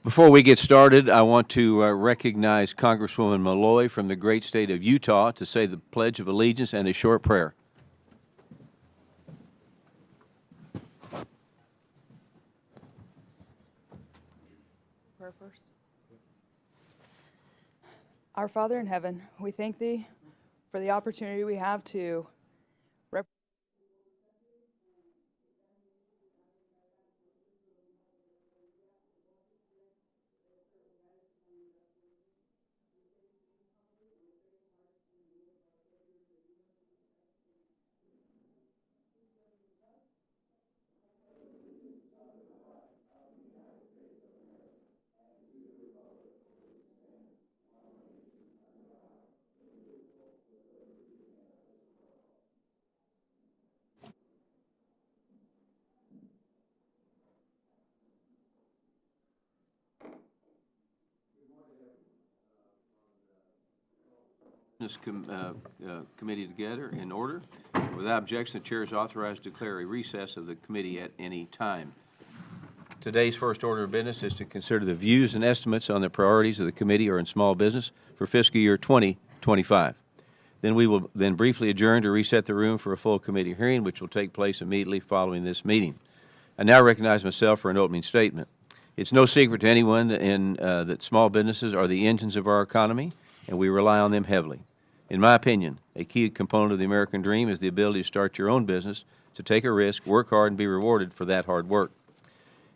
Before we get started, I want to recognize Congresswoman Malloy from the great state of Utah to say the Pledge of Allegiance and a short prayer. Prayer first. Our Father in heaven, we thank Thee for the opportunity we have to represent This committee together in order. Without objection, the chair is authorized to declare a recess of the committee at any time. Today's first order of business is to consider the views and estimates on the priorities of the committee or in small business for fiscal year 2025. Then we will briefly adjourn to reset the room for a full committee hearing, which will take place immediately following this meeting. I now recognize myself for an opening statement. It's no secret to anyone that small businesses are the engines of our economy, and we rely on them heavily. In my opinion, a key component of the American dream is the ability to start your own business, to take a risk, work hard, and be rewarded for that hard work.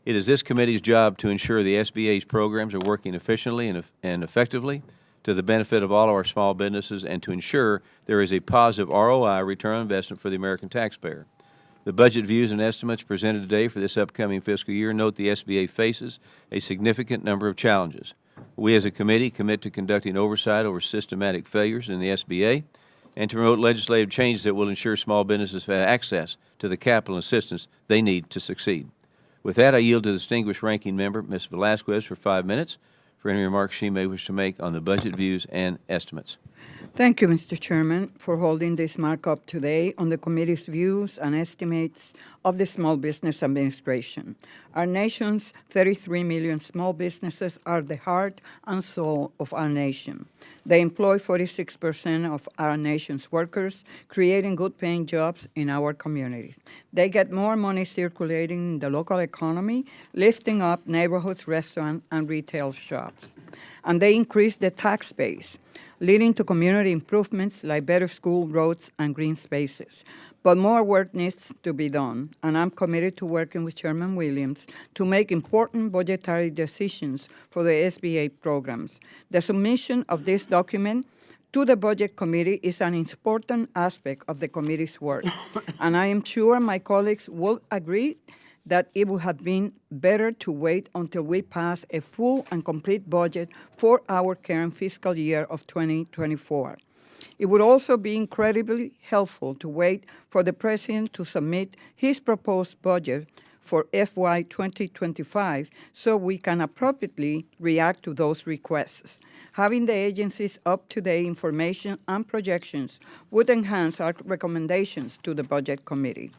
It is this committee's job to ensure the SBA's programs are working efficiently and effectively to the benefit of all of our small businesses and to ensure there is a positive ROI, return on investment, for the American taxpayer. The budget views and estimates presented today for this upcoming fiscal year note the SBA faces a significant number of challenges. We as a committee commit to conducting oversight over systematic failures in the SBA and to promote legislative changes that will ensure small businesses have access to the capital and assistance they need to succeed. With that, I yield to the distinguished ranking member, Ms. Velasquez, for 5 minutes for any remarks she may wish to make on the budget views and estimates. Thank you, Mr. Chairman, for holding this markup today on the committee's views and estimates of the Small Business Administration. Our nation's 33 million small businesses are the heart and soul of our nation. They employ 46% of our nation's workers, creating good-paying jobs in our communities. They get more money circulating in the local economy, lifting up neighborhoods, restaurants, and retail shops. And they increase the tax base, leading to community improvements like better school roads and green spaces. But more work needs to be done, and I'm committed to working with Chairman Williams to make important budgetary decisions for the SBA programs. The submission of this document to the Budget Committee is an important aspect of the committee's work, and I am sure my colleagues will agree that it would have been better to wait until we pass a full and complete budget for our current fiscal year of 2024. It would also be incredibly helpful to wait for the President to submit his proposed budget for FY 2025 so we can appropriately react to those requests. Having the agency's up-to-date information and projections would enhance our recommendations to the Budget Committee.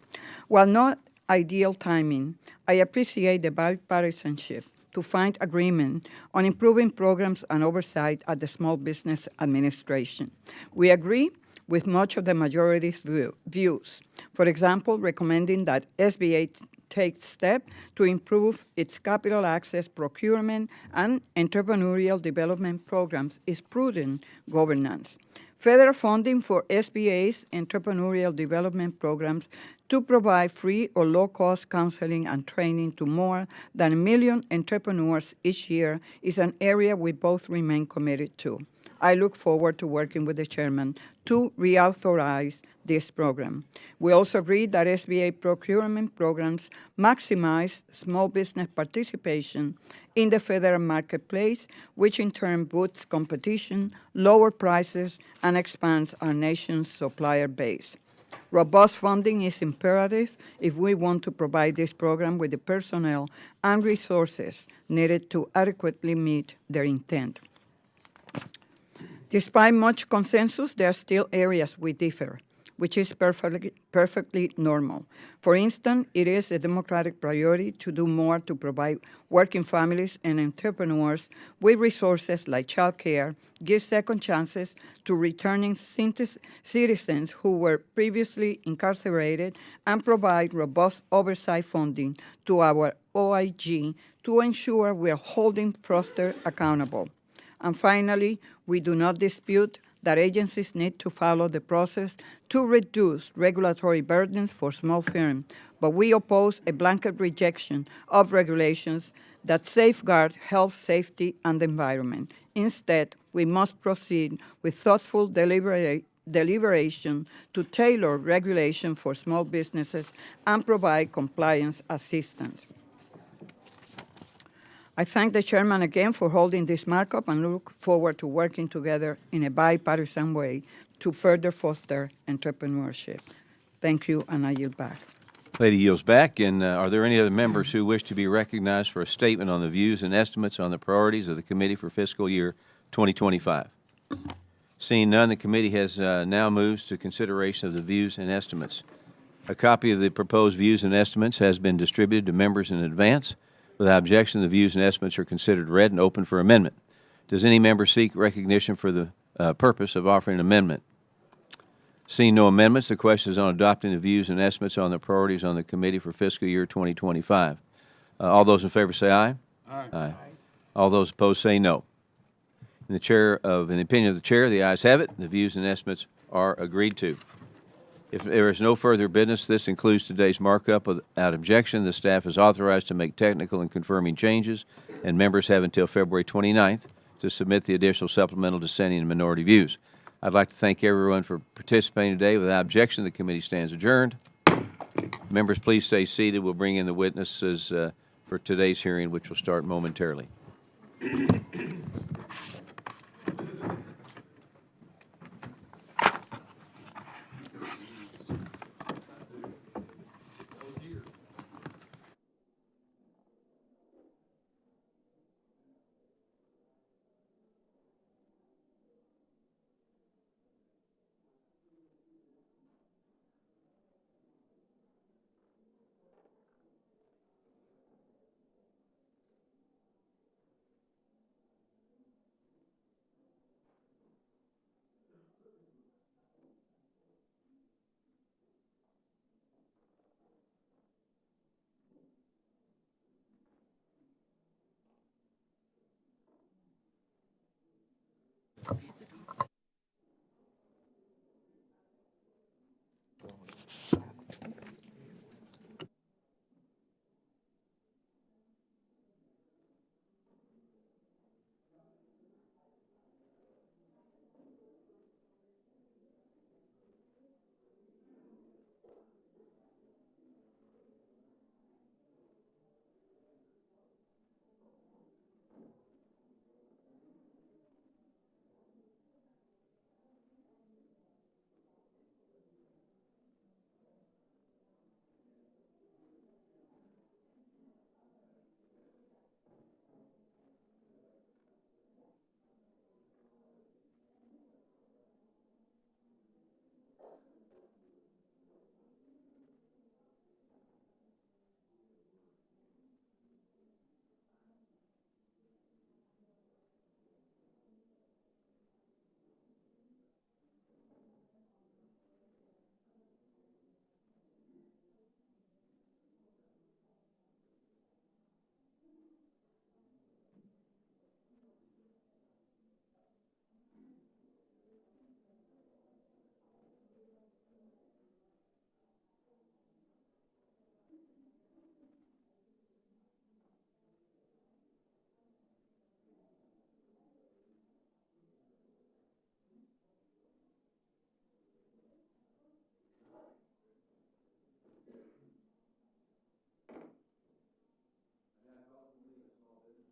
While not ideal timing, I appreciate the bipartisanship to find agreement on improving programs and oversight at the Small Business Administration. We agree with much of the majority's views. For example, recommending that SBA take steps to improve its capital access procurement and entrepreneurial development programs is prudent governance. Federal funding for SBA's entrepreneurial development programs to provide free or low-cost counseling and training to more than 1 million entrepreneurs each year is an area we both remain committed to. I look forward to working with the chairman to reauthorize this program. We also agree that SBA procurement programs maximize small business participation in the federal marketplace, which in turn boosts competition, lower prices, and expands our nation's supplier base. Robust funding is imperative if we want to provide this program with the personnel and resources needed to adequately meet their intent. Despite much consensus, there are still areas we differ. which is perfectly normal. For instance, it is a Democratic priority to do more to provide working families and entrepreneurs with resources like child care, give second chances to returning citizens who were previously incarcerated, and provide robust oversight funding to our OIG to ensure we are holding fraudsters accountable. And finally, we do not dispute that agencies need to follow the process to reduce regulatory burdens for small firms, but we oppose a blanket rejection of regulations that safeguard health, safety, and the environment. Instead, we must proceed with thoughtful deliberation to tailor regulation for small businesses and provide compliance assistance. I thank the chairman again for holding this markup and look forward to working together in a bipartisan way to further foster entrepreneurship. Thank you, and I yield back. Lady yields back, and are there any other members who wish to be recognized for a statement on the views and estimates on the priorities of the committee for fiscal year 2025? Seeing none, the committee has now moved to consideration of the views and estimates. A copy of the proposed views and estimates has been distributed to members in advance. Without objection, the views and estimates are considered read and open for amendment. Does any member seek recognition for the purpose of offering an amendment? Seeing no amendments, the question is on adopting the views and estimates on the priorities on the committee for fiscal year 2025. All those in favor say aye. Aye. Aye. All those opposed say no. In the opinion of the chair, the ayes have it. The views and estimates are agreed to. If there is no further business, this includes today's markup. Without objection, the staff is authorized to make technical and confirming changes, and members have until February 29th to submit the additional supplemental dissenting and minority views. I'd like to thank everyone for participating today. Without objection, the committee stands adjourned. Members, please stay seated. We'll bring in the witnesses for today's hearing, which will start momentarily.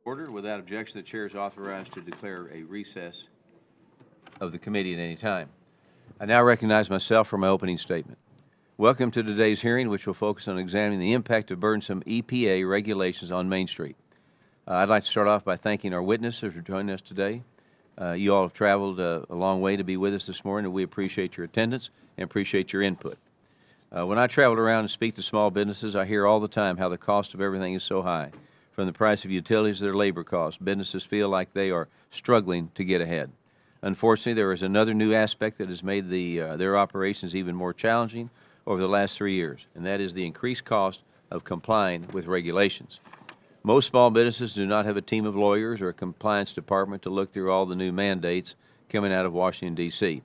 Order. Without objection, the chair is authorized to declare a recess of the committee at any time. I now recognize myself for my opening statement. Welcome to today's hearing, which will focus on examining the impact of burdensome EPA regulations on Main Street. I'd like to start off by thanking our witnesses for joining us today. You all have traveled a long way to be with us this morning, and we appreciate your attendance and appreciate your input. When I travel around and speak to small businesses, I hear all the time how the cost of everything is so high. From the price of utilities to their labor costs, businesses feel like they are struggling to get ahead. Unfortunately, there is another new aspect that has made their operations even more challenging over the last 3 years, and that is the increased cost of complying with regulations. Most small businesses do not have a team of lawyers or a compliance department to look through all the new mandates coming out of Washington, D.C.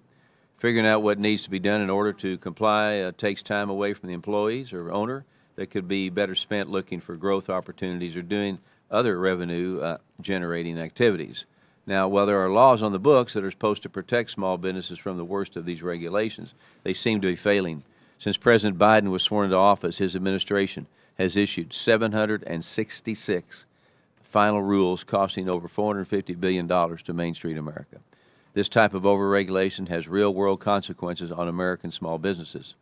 Figuring out what needs to be done in order to comply takes time away from the employees or owner that could be better spent looking for growth opportunities or doing other revenue-generating activities. Now, while there are laws on the books that are supposed to protect small businesses from the worst of these regulations, they seem to be failing. Since President Biden was sworn into office, his administration has issued 766 final rules costing over $450 billion to Main Street America. This type of overregulation has real-world consequences on American small businesses.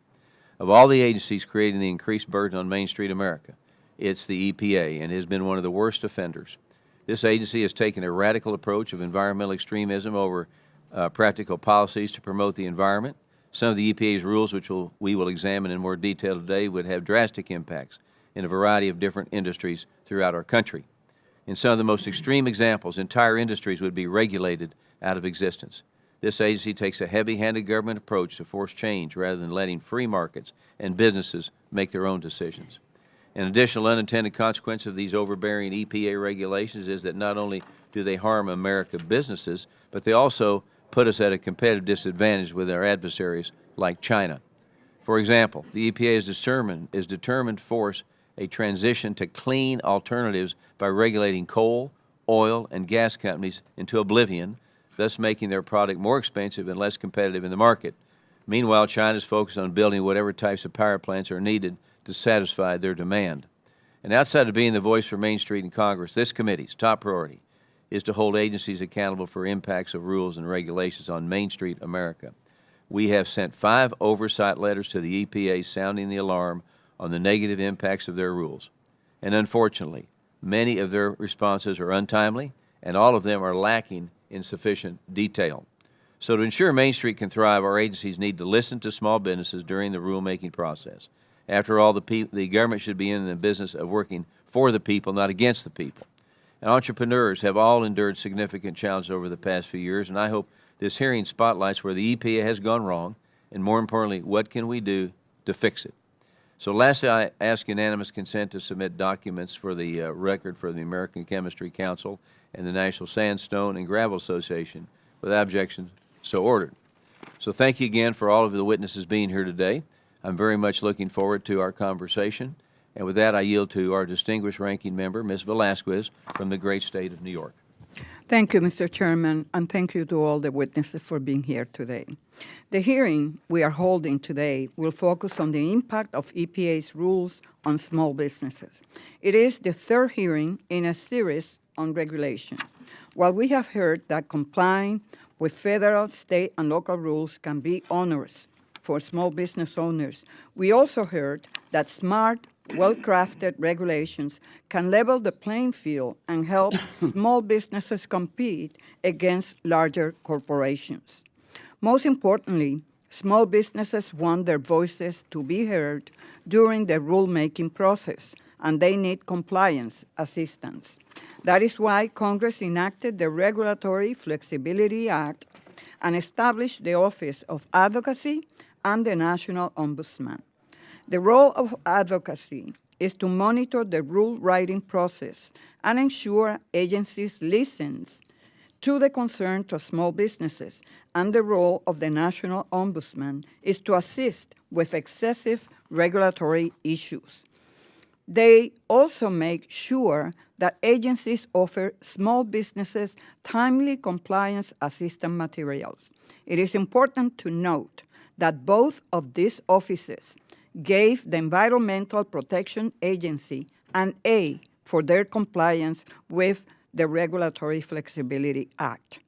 Of all the agencies creating the increased burden on Main Street America, it's the EPA, and has been one of the worst offenders. This agency has taken a radical approach of environmental extremism over practical policies to promote the environment. Some of the EPA's rules, which we will examine in more detail today, would have drastic impacts in a variety of different industries throughout our country. In some of the most extreme examples, entire industries would be regulated out of existence. This agency takes a heavy-handed government approach to force change rather than letting free markets and businesses make their own decisions. An additional unintended consequence of these overbearing EPA regulations is that not only do they harm American businesses, but they also put us at a competitive disadvantage with our adversaries like China. For example, the EPA is determined to force a transition to clean alternatives by regulating coal, oil, and gas companies into oblivion, thus making their product more expensive and less competitive in the market. Meanwhile, China is focused on building whatever types of power plants are needed to satisfy their demand. And outside of being the voice for Main Street in Congress, this committee's top priority is to hold agencies accountable for impacts of rules and regulations on Main Street America. We have sent 5 oversight letters to the EPA sounding the alarm on the negative impacts of their rules. And unfortunately, many of their responses are untimely, and all of them are lacking in sufficient detail. So to ensure Main Street can thrive, our agencies need to listen to small businesses during the rulemaking process. After all, the government should be in the business of working for the people, not against the people. And entrepreneurs have all endured significant challenges over the past few years, and I hope this hearing spotlights where the EPA has gone wrong, and more importantly, what can we do to fix it. So lastly, I ask unanimous consent to submit documents for the record for the American Chemistry Council and the National Sandstone and Gravel Association. Without objection, so ordered. So thank you again for all of the witnesses being here today. I'm very much looking forward to our conversation. And with that, I yield to our distinguished ranking member, Ms. Velasquez, from the great state of New York. Thank you, Mr. Chairman, and thank you to all the witnesses for being here today. The hearing we are holding today will focus on the impact of EPA's rules on small businesses. It is the 3rd hearing in a series on regulation. While we have heard that complying with federal, state, and local rules can be onerous for small business owners, we also heard that smart, well-crafted regulations can level the playing field and help small businesses compete against larger corporations. Most importantly, small businesses want their voices to be heard during the rulemaking process, and they need compliance assistance. That is why Congress enacted the Regulatory Flexibility Act and established the Office of Advocacy and the National Ombudsman. The role of advocacy is to monitor the rule-writing process and ensure agencies listen to the concerns of small businesses, and the role of the National Ombudsman is to assist with excessive regulatory issues. They also make sure that agencies offer small businesses timely compliance assistance materials. It is important to note that both of these offices gave the Environmental Protection Agency an A for their compliance with the Regulatory Flexibility Act.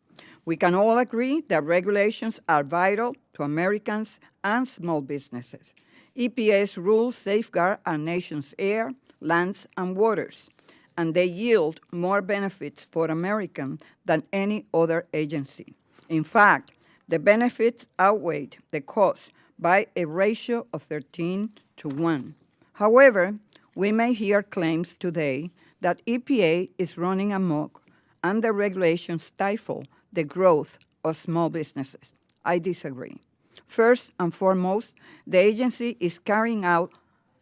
We can all agree that regulations are vital to Americans and small businesses. EPA's rules safeguard our nation's air, lands, and waters, and they yield more benefits for Americans than any other agency. In fact, the benefits outweigh the costs by a ratio of 13 to 1. However, we may hear claims today that EPA is running amok and the regulations stifle the growth of small businesses. I disagree. First and foremost, the agency is carrying out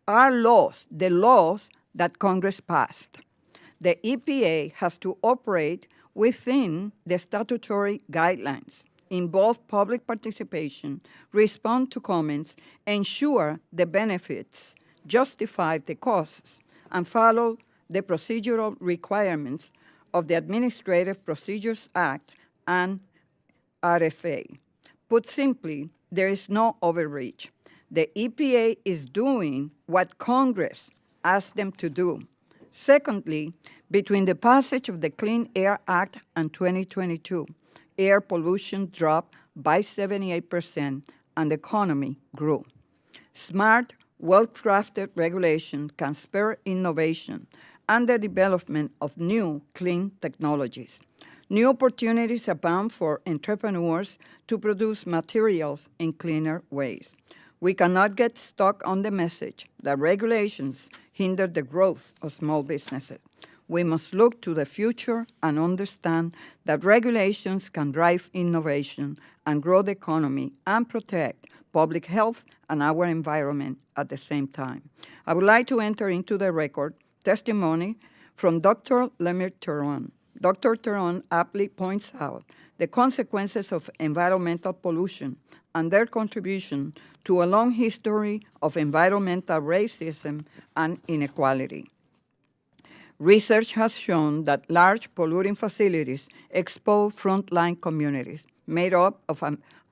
our laws, the laws that Congress passed. The EPA has to operate within the statutory guidelines, involve public participation, respond to comments, ensure the benefits justify the costs, and follow the procedural requirements of the Administrative Procedures Act and RFA. Put simply, there is no overreach. The EPA is doing what Congress asked them to do. Secondly, between the passage of the Clean Air Act and 2022, air pollution dropped by 78% and the economy grew. Smart, well-crafted regulation can spur innovation and the development of new clean technologies. New opportunities abound for entrepreneurs to produce materials in cleaner ways. We cannot get stuck on the message that regulations hinder the growth of small businesses. We must look to the future and understand that regulations can drive innovation and grow the economy and protect public health and our environment at the same time. I would like to enter into the record testimony from Dr. Lemir Teron. Dr. Teron aptly points out the consequences of environmental pollution and their contribution to a long history of environmental racism and inequality. Research has shown that large polluting facilities expose frontline communities made up of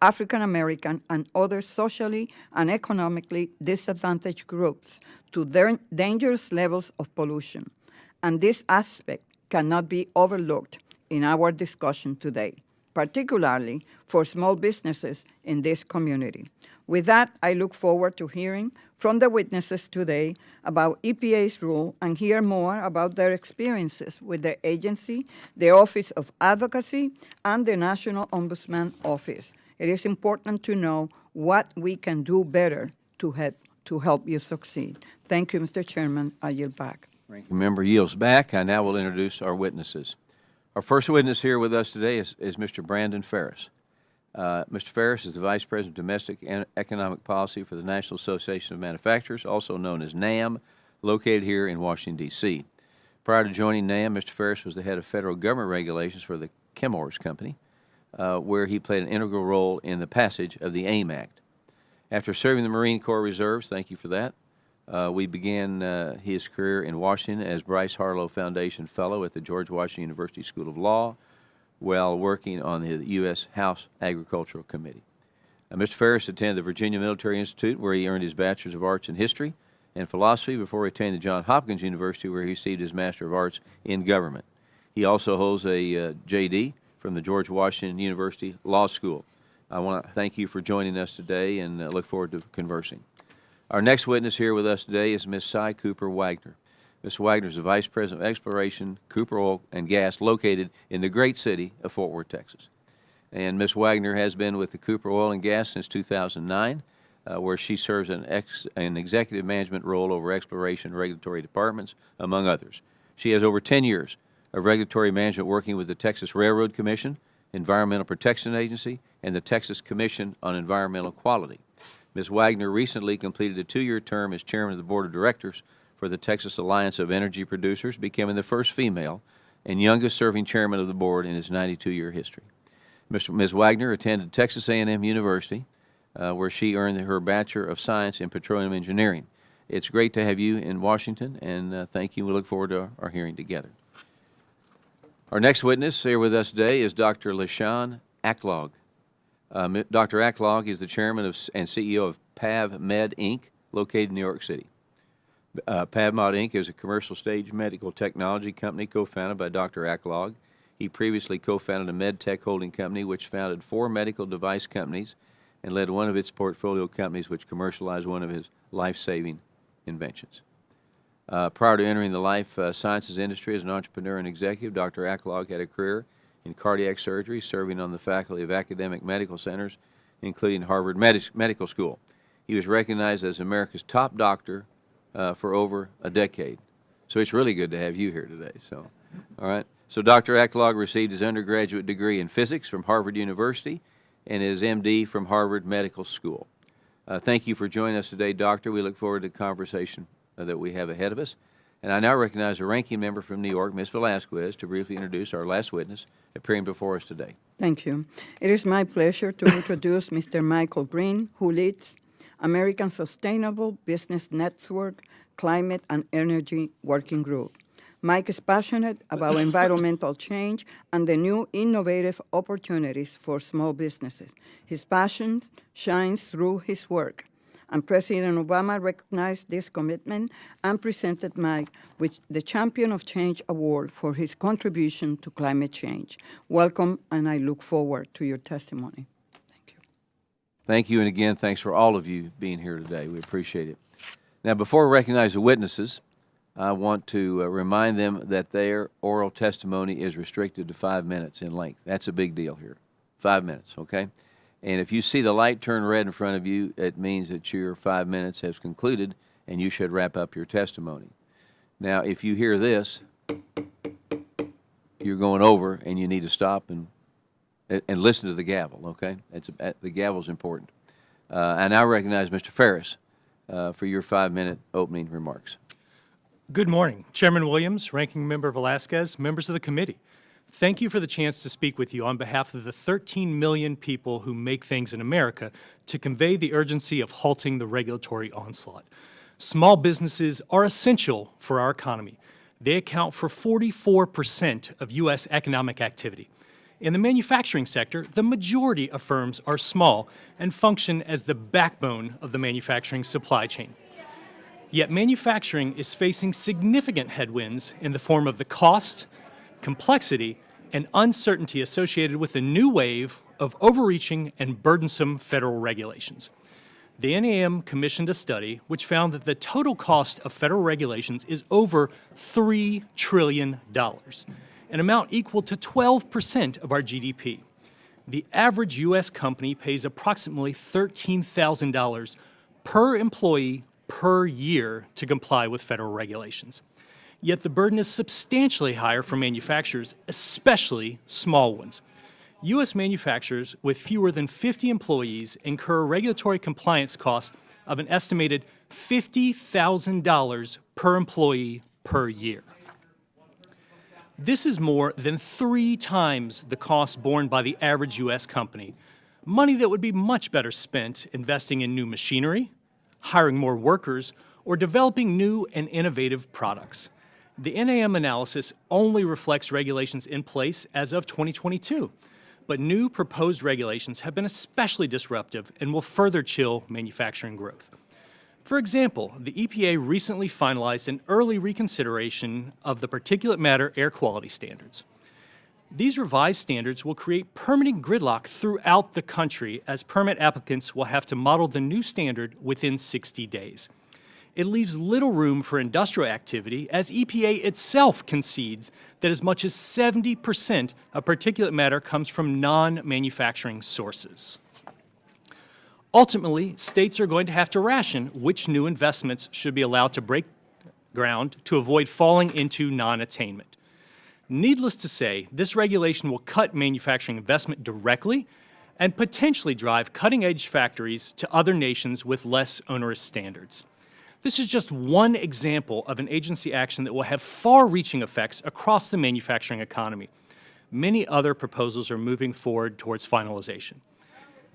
African American and other socially and economically disadvantaged groups to their dangerous levels of pollution. And this aspect cannot be overlooked in our discussion today, particularly for small businesses in this community. With that, I look forward to hearing from the witnesses today about EPA's rule and hear more about their experiences with the agency, the Office of Advocacy, and the National Ombudsman Office. It is important to know what we can do better to help you succeed. Thank you, Mr. Chairman. I yield back. Ranking member yields back. I now will introduce our witnesses. Our first witness here with us today is Mr. Brandon Ferris. Mr. Ferris is the Vice President of Domestic and Economic Policy for the National Association of Manufacturers, also known as NAM, located here in Washington, D.C. Prior to joining NAM, Mr. Ferris was the head of federal government regulations for the Chemours Company, where he played an integral role in the passage of the AIM Act. After serving the Marine Corps Reserves, thank you for that, we began his career in Washington as Bryce Harlow Foundation Fellow at the George Washington University School of Law while working on the U.S. House Agricultural Committee. Mr. Ferris attended the Virginia Military Institute, where he earned his Bachelor's of Arts in History and Philosophy before attending the Johns Hopkins University, where he received his Master of Arts in Government. He also holds a J.D. from the George Washington University Law School. I want to thank you for joining us today and look forward to conversing. Our next witness here with us today is Ms. Sai Wagner. Ms. Wagner is the Vice President of Exploration, Cooper Oil and Gas, located in the great city of Fort Worth, Texas. And Ms. Wagner has been with the Cooper Oil and Gas since 2009, where she serves an executive management role over exploration and regulatory departments, among others. She has over 10 years of regulatory management working with the Texas Railroad Commission, Environmental Protection Agency, and the Texas Commission on Environmental Quality. Ms. Wagner recently completed a 2-year term as chairman of the board of directors for the Texas Alliance of Energy Producers, becoming the first female and youngest serving chairman of the board in its 92-year history. Ms. Wagner attended Texas A&M University, where she earned her Bachelor of Science in Petroleum Engineering. It's great to have you in Washington, and thank you. We look forward to our hearing together. Our next witness here with us today is Dr. Lishan Aklog. Dr. Aklog is the chairman and CEO of PAVmed, Inc., located in New York City. PAVmed, Inc. is a commercial-stage medical technology company co-founded by Dr. Aklog. He previously co-founded a med tech holding company which founded 4 medical device companies and led one of its portfolio companies which commercialized one of his life-saving inventions. Prior to entering the life sciences industry as an entrepreneur and executive, Dr. Aklog had a career in cardiac surgery, serving on the faculty of academic medical centers, including Harvard Medical School. He was recognized as America's top doctor for over a decade. So it's really good to have you here today. So, all right. So Dr. Aklog received his undergraduate degree in physics from Harvard University and his MD from Harvard Medical School. Thank you for joining us today, Doctor. We look forward to the conversation that we have ahead of us. And I now recognize the ranking member from New York, Ms. Velasquez, to briefly introduce our last witness appearing before us today. Thank you. It is my pleasure to introduce Mr. Michael Green, who leads American Sustainable Business Network Climate and Energy Working Group. Mike is passionate about environmental change and the new innovative opportunities for small businesses. His passion shines through his work, and President Obama recognized this commitment and presented Mike with the Champion of Change Award for his contribution to climate change. Welcome, and I look forward to your testimony. Thank you. Thank you, and again, thanks for all of you being here today. We appreciate it. Now, before we recognize the witnesses, I want to remind them that their oral testimony is restricted to 5 minutes in length. That's a big deal here. 5 minutes, okay? And if you see the light turn red in front of you, it means that your 5 minutes has concluded and you should wrap up your testimony. Now, if you hear this, you're going over and you need to stop and listen to the gavel, okay? The gavel's important. I now recognize Mr. Ferris for your 5-minute opening remarks. Good morning. Chairman Williams, Ranking Member Velasquez, members of the committee. Thank you for the chance to speak with you on behalf of the 13 million people who make things in America to convey the urgency of halting the regulatory onslaught. Small businesses are essential for our economy. They account for 44% of U.S. economic activity. In the manufacturing sector, the majority of firms are small and function as the backbone of the manufacturing supply chain. Yet manufacturing is facing significant headwinds in the form of the cost, complexity, and uncertainty associated with a new wave of overreaching and burdensome federal regulations. The NAM commissioned a study which found that the total cost of federal regulations is over $3 trillion, an amount equal to 12% of our GDP. The average U.S. company pays approximately $13,000 per employee per year to comply with federal regulations. Yet the burden is substantially higher for manufacturers, especially small ones. U.S. manufacturers with fewer than 50 employees incur regulatory compliance costs of an estimated $50,000 per employee per year. This is more than 3 times the cost borne by the average U.S. company, money that would be much better spent investing in new machinery, hiring more workers, or developing new and innovative products. The NAM analysis only reflects regulations in place as of 2022, but new proposed regulations have been especially disruptive and will further chill manufacturing growth. For example, the EPA recently finalized an early reconsideration of the particulate matter air quality standards. These revised standards will create permitting gridlock throughout the country, as permit applicants will have to model the new standard within 60 days. It leaves little room for industrial activity, as EPA itself concedes that as much as 70% of particulate matter comes from non-manufacturing sources. Ultimately, states are going to have to ration which new investments should be allowed to break ground to avoid falling into non-attainment. Needless to say, this regulation will cut manufacturing investment directly and potentially drive cutting-edge factories to other nations with less onerous standards. This is just one example of an agency action that will have far-reaching effects across the manufacturing economy. Many other proposals are moving forward towards finalization.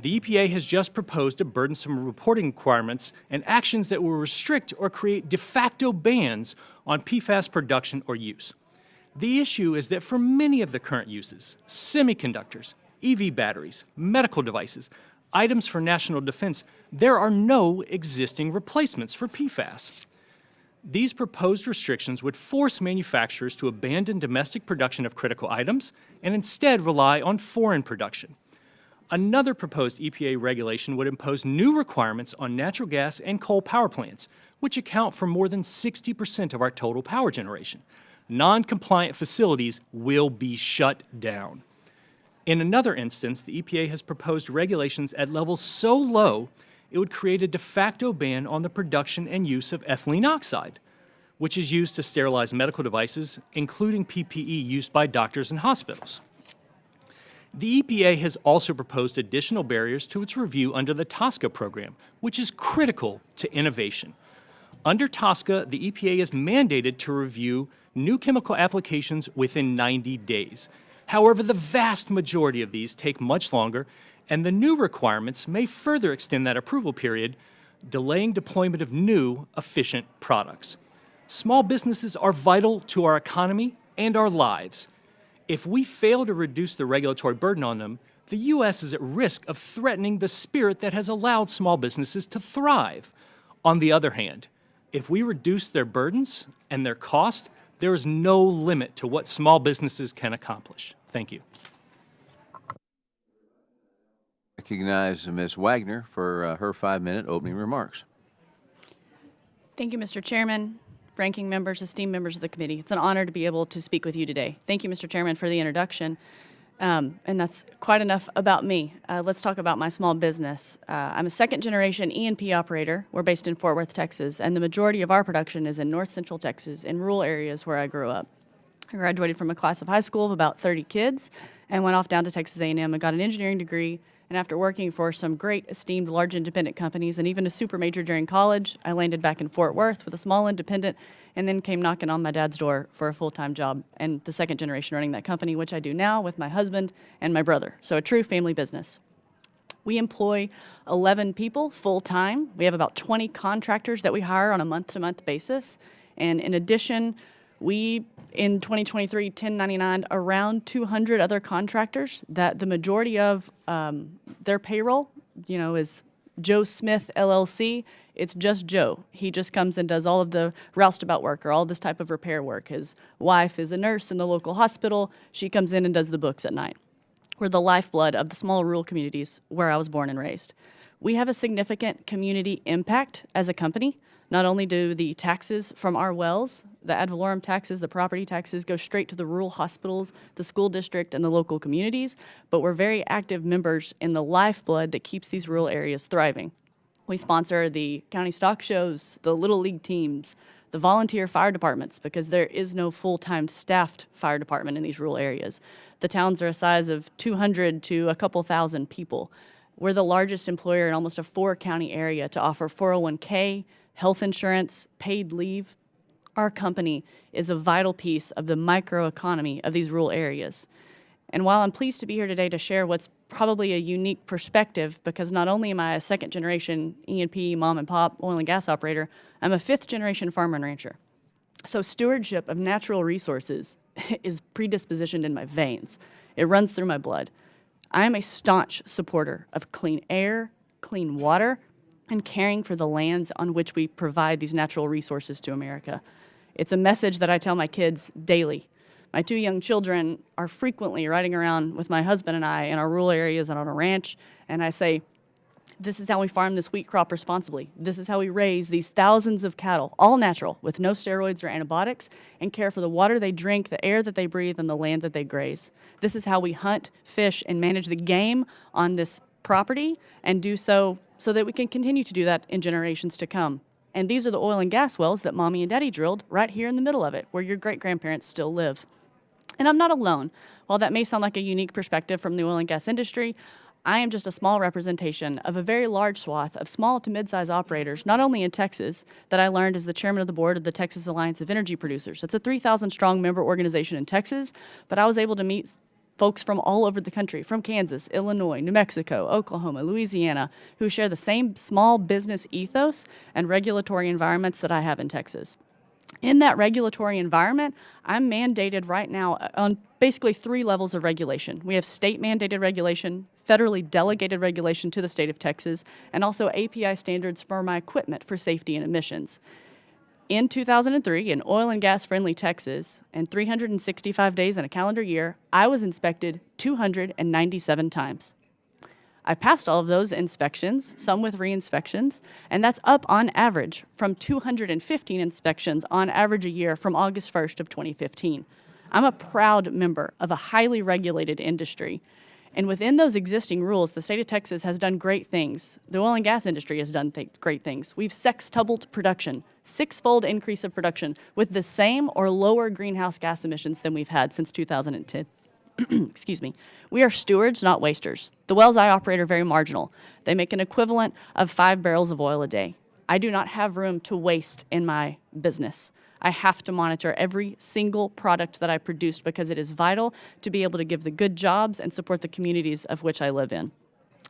The EPA has just proposed a burdensome reporting requirements and actions that will restrict or create de facto bans on PFAS production or use. The issue is that for many of the current uses, semiconductors, EV batteries, medical devices, items for national defense, there are no existing replacements for PFAS. These proposed restrictions would force manufacturers to abandon domestic production of critical items and instead rely on foreign production. Another proposed EPA regulation would impose new requirements on natural gas and coal power plants, which account for more than 60% of our total power generation. Non-compliant facilities will be shut down. In another instance, the EPA has proposed regulations at levels so low it would create a de facto ban on the production and use of ethylene oxide, which is used to sterilize medical devices, including PPE used by doctors and hospitals. The EPA has also proposed additional barriers to its review under the TSCA program, which is critical to innovation. Under TSCA, the EPA is mandated to review new chemical applications within 90 days. However, the vast majority of these take much longer, and the new requirements may further extend that approval period, delaying deployment of new, efficient products. Small businesses are vital to our economy and our lives. If we fail to reduce the regulatory burden on them, the U.S. is at risk of threatening the spirit that has allowed small businesses to thrive. On the other hand, if we reduce their burdens and their cost, there is no limit to what small businesses can accomplish. Thank you. Recognize Ms. Wagner for her 5-minute opening remarks. Thank you, Mr. Chairman, ranking members, esteemed members of the committee. It's an honor to be able to speak with you today. Thank you, Mr. Chairman, for the introduction. And that's quite enough about me. Let's talk about my small business. I'm a second-generation E&P operator. We're based in Fort Worth, Texas, and the majority of our production is in north central Texas, in rural areas where I grew up. I graduated from a class of high school of about 30 kids and went off down to Texas A&M and got an engineering degree. And after working for some great, esteemed, large independent companies and even a super major during college, I landed back in Fort Worth with a small independent and then came knocking on my dad's door for a full-time job and the second generation running that company, which I do now with my husband and my brother. So a true family business. We employ 11 people full-time. We have about 20 contractors that we hire on a month-to-month basis. And in addition, we, in 2023, 1099 around 200 other contractors that the majority of their payroll, is Joe Smith, LLC. It's just Joe. He just comes and does all of the roustabout work or all this type of repair work. His wife is a nurse in the local hospital. She comes in and does the books at night. We're the lifeblood of the small rural communities where I was born and raised. We have a significant community impact as a company. Not only do the taxes from our wells, the ad valorem taxes, the property taxes, go straight to the rural hospitals, the school district, and the local communities, but we're very active members in the lifeblood that keeps these rural areas thriving. We sponsor the county stock shows, the Little League teams, the volunteer fire departments, because there is no full-time staffed fire department in these rural areas. The towns are a size of 200 to a couple thousand people. We're the largest employer in almost a 4-county area to offer 401k, health insurance, paid leave. Our company is a vital piece of the microeconomy of these rural areas. And while I'm pleased to be here today to share what's probably a unique perspective, because not only am I a second-generation E&P mom and pop oil and gas operator, I'm a 5th-generation farmer and rancher. So stewardship of natural resources is predispositioned in my veins. It runs through my blood. I am a staunch supporter of clean air, clean water, and caring for the lands on which we provide these natural resources to America. It's a message that I tell my kids daily. My 2 young children are frequently riding around with my husband and I in our rural areas and on a ranch, and I say, this is how we farm this wheat crop responsibly. This is how we raise these thousands of cattle, all natural, with no steroids or antibiotics, and care for the water they drink, the air that they breathe, and the land that they graze. This is how we hunt, fish, and manage the game on this property, and do so that we can continue to do that in generations to come. And these are the oil and gas wells that Mommy and Daddy drilled right here in the middle of it, where your great-grandparents still live. And I'm not alone. While that may sound like a unique perspective from the oil and gas industry, I am just a small representation of a very large swath of small to mid-size operators, not only in Texas, that I learned as the chairman of the board of the Texas Alliance of Energy Producers. It's a 3,000-strong member organization in Texas, but I was able to meet folks from all over the country, from Kansas, Illinois, New Mexico, Oklahoma, Louisiana, who share the same small business ethos and regulatory environments that I have in Texas. In that regulatory environment, I'm mandated right now on basically 3 levels of regulation. We have state-mandated regulation, federally delegated regulation to the state of Texas, and also API standards for my equipment for safety and emissions. In 2003, in oil and gas-friendly Texas, and 365 days in a calendar year, I was inspected 297 times. I passed all of those inspections, some with re-inspections, and that's up on average from 215 inspections on average a year from August 1st of 2015. I'm a proud member of a highly regulated industry. And within those existing rules, the state of Texas has done great things. The oil and gas industry has done great things. We've sextupled production, six-fold increase of production with the same or lower greenhouse gas emissions than we've had since 2010. Excuse me. We are stewards, not wasters. The wells I operate are very marginal. They make an equivalent of 5 barrels of oil a day. I do not have room to waste in my business. I have to monitor every single product that I produce because it is vital to be able to give the good jobs and support the communities of which I live in.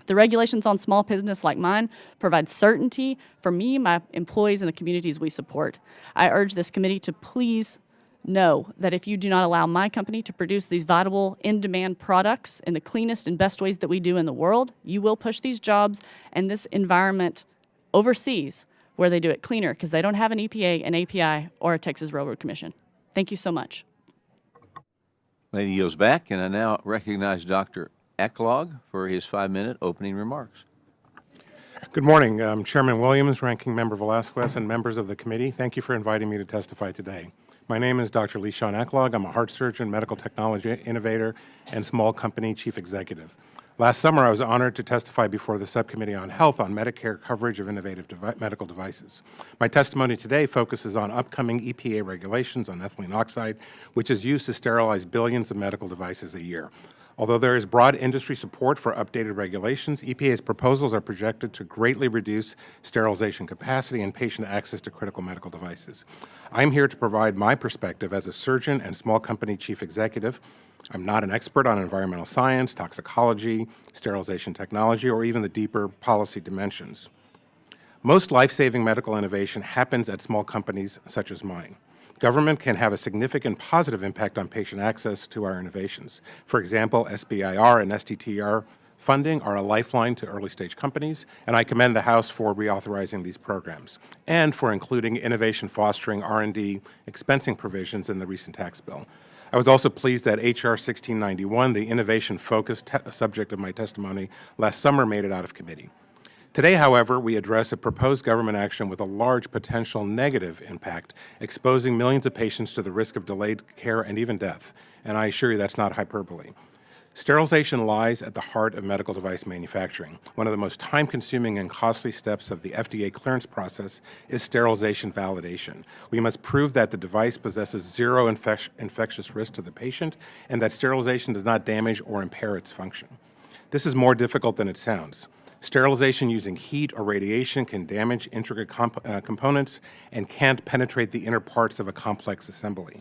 The regulations on small business like mine provide certainty for me, my employees, and the communities we support. I urge this committee to please know that if you do not allow my company to produce these vital, in-demand products in the cleanest and best ways that we do in the world, you will push these jobs and this environment overseas where they do it cleaner because they don't have an EPA, an API, or a Texas Railroad Commission. Thank you so much. Lady yields back, and I now recognize Dr. Aklog for his 5-minute opening remarks. Good morning, Chairman Williams, Ranking Member Velasquez, and members of the committee. Thank you for inviting me to testify today. My name is Dr. Lishan Aklog. I'm a heart surgeon, medical technology innovator, and small company chief executive. Last summer, I was honored to testify before the Subcommittee on Health on Medicare coverage of innovative medical devices. My testimony today focuses on upcoming EPA regulations on ethylene oxide, which is used to sterilize billions of medical devices a year. Although there is broad industry support for updated regulations, EPA's proposals are projected to greatly reduce sterilization capacity and patient access to critical medical devices. I'm here to provide my perspective as a surgeon and small company chief executive. I'm not an expert on environmental science, toxicology, sterilization technology, or even the deeper policy dimensions. Most life-saving medical innovation happens at small companies such as mine. Government can have a significant positive impact on patient access to our innovations. For example, SBIR and STTR funding are a lifeline to early-stage companies, and I commend the House for reauthorizing these programs and for including innovation-fostering R&D expensing provisions in the recent tax bill. I was also pleased that H.R. 1691, the innovation-focused subject of my testimony last summer, made it out of committee. Today, however, we address a proposed government action with a large potential negative impact, exposing millions of patients to the risk of delayed care and even death, and I assure you that's not hyperbole. Sterilization lies at the heart of medical device manufacturing. One of the most time-consuming and costly steps of the FDA clearance process is sterilization validation. We must prove that the device possesses zero infectious risk to the patient and that sterilization does not damage or impair its function. This is more difficult than it sounds. Sterilization using heat or radiation can damage intricate components and can't penetrate the inner parts of a complex assembly.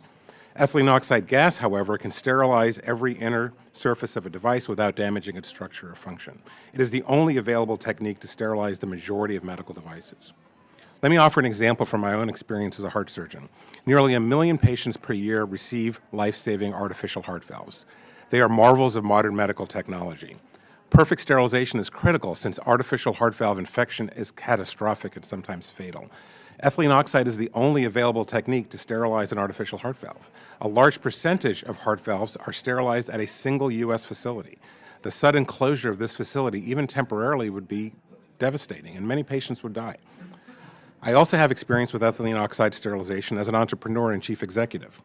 Ethylene oxide gas, however, can sterilize every inner surface of a device without damaging its structure or function. It is the only available technique to sterilize the majority of medical devices. Let me offer an example from my own experience as a heart surgeon. Nearly 1 million patients per year receive life-saving artificial heart valves. They are marvels of modern medical technology. Perfect sterilization is critical since artificial heart valve infection is catastrophic and sometimes fatal. Ethylene oxide is the only available technique to sterilize an artificial heart valve. A large percentage of heart valves are sterilized at a single U.S. facility. The sudden closure of this facility, even temporarily, would be devastating, and many patients would die. I also have experience with ethylene oxide sterilization as an entrepreneur and chief executive.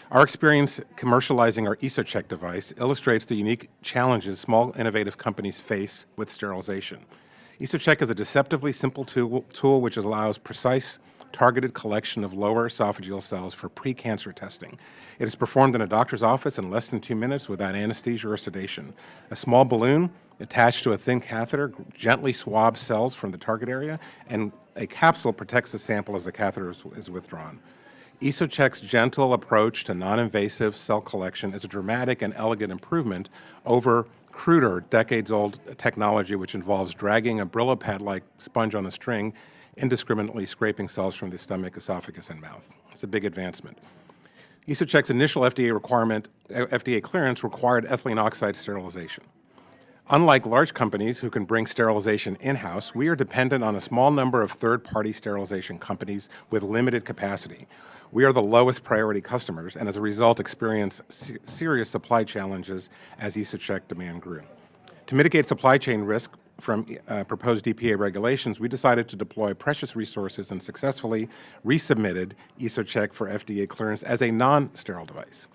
Our experience commercializing our EsoCheck device illustrates the unique challenges small, innovative companies face with sterilization. EsoCheck is a deceptively simple tool which allows precise, targeted collection of lower esophageal cells for pre-cancer testing. It is performed in a doctor's office in less than 2 minutes without anesthesia or sedation. A small balloon attached to a thin catheter gently swabs cells from the target area, and a capsule protects the sample as the catheter is withdrawn. EsoCheck's gentle approach to non-invasive cell collection is a dramatic and elegant improvement over cruder, decades-old technology which involves dragging a Brillo pad-like sponge on a string, indiscriminately scraping cells from the stomach, esophagus, and mouth. It's a big advancement. EsoCheck's initial FDA clearance required ethylene oxide sterilization. Unlike large companies who can bring sterilization in-house, we are dependent on a small number of third-party sterilization companies with limited capacity. We are the lowest priority customers and as a result experience serious supply challenges as EsoCheck demand grew. To mitigate supply chain risk from proposed EPA regulations, we decided to deploy precious resources and successfully resubmitted EsoCheck for FDA clearance as a non-sterile device.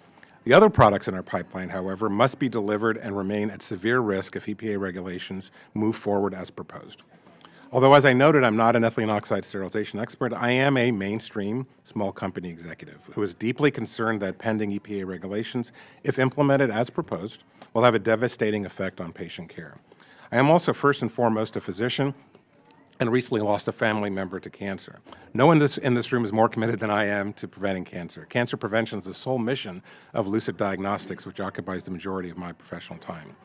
The other products in our pipeline, however, must be delivered and remain at severe risk if EPA regulations move forward as proposed. Although, as I noted, I'm not an ethylene oxide sterilization expert, I am a mainstream small company executive who is deeply concerned that pending EPA regulations, if implemented as proposed, will have a devastating effect on patient care. I am also first and foremost a physician and recently lost a family member to cancer. No one in this room is more committed than I am to preventing cancer. Cancer prevention is the sole mission of Lucid Diagnostics, which occupies the majority of my professional time.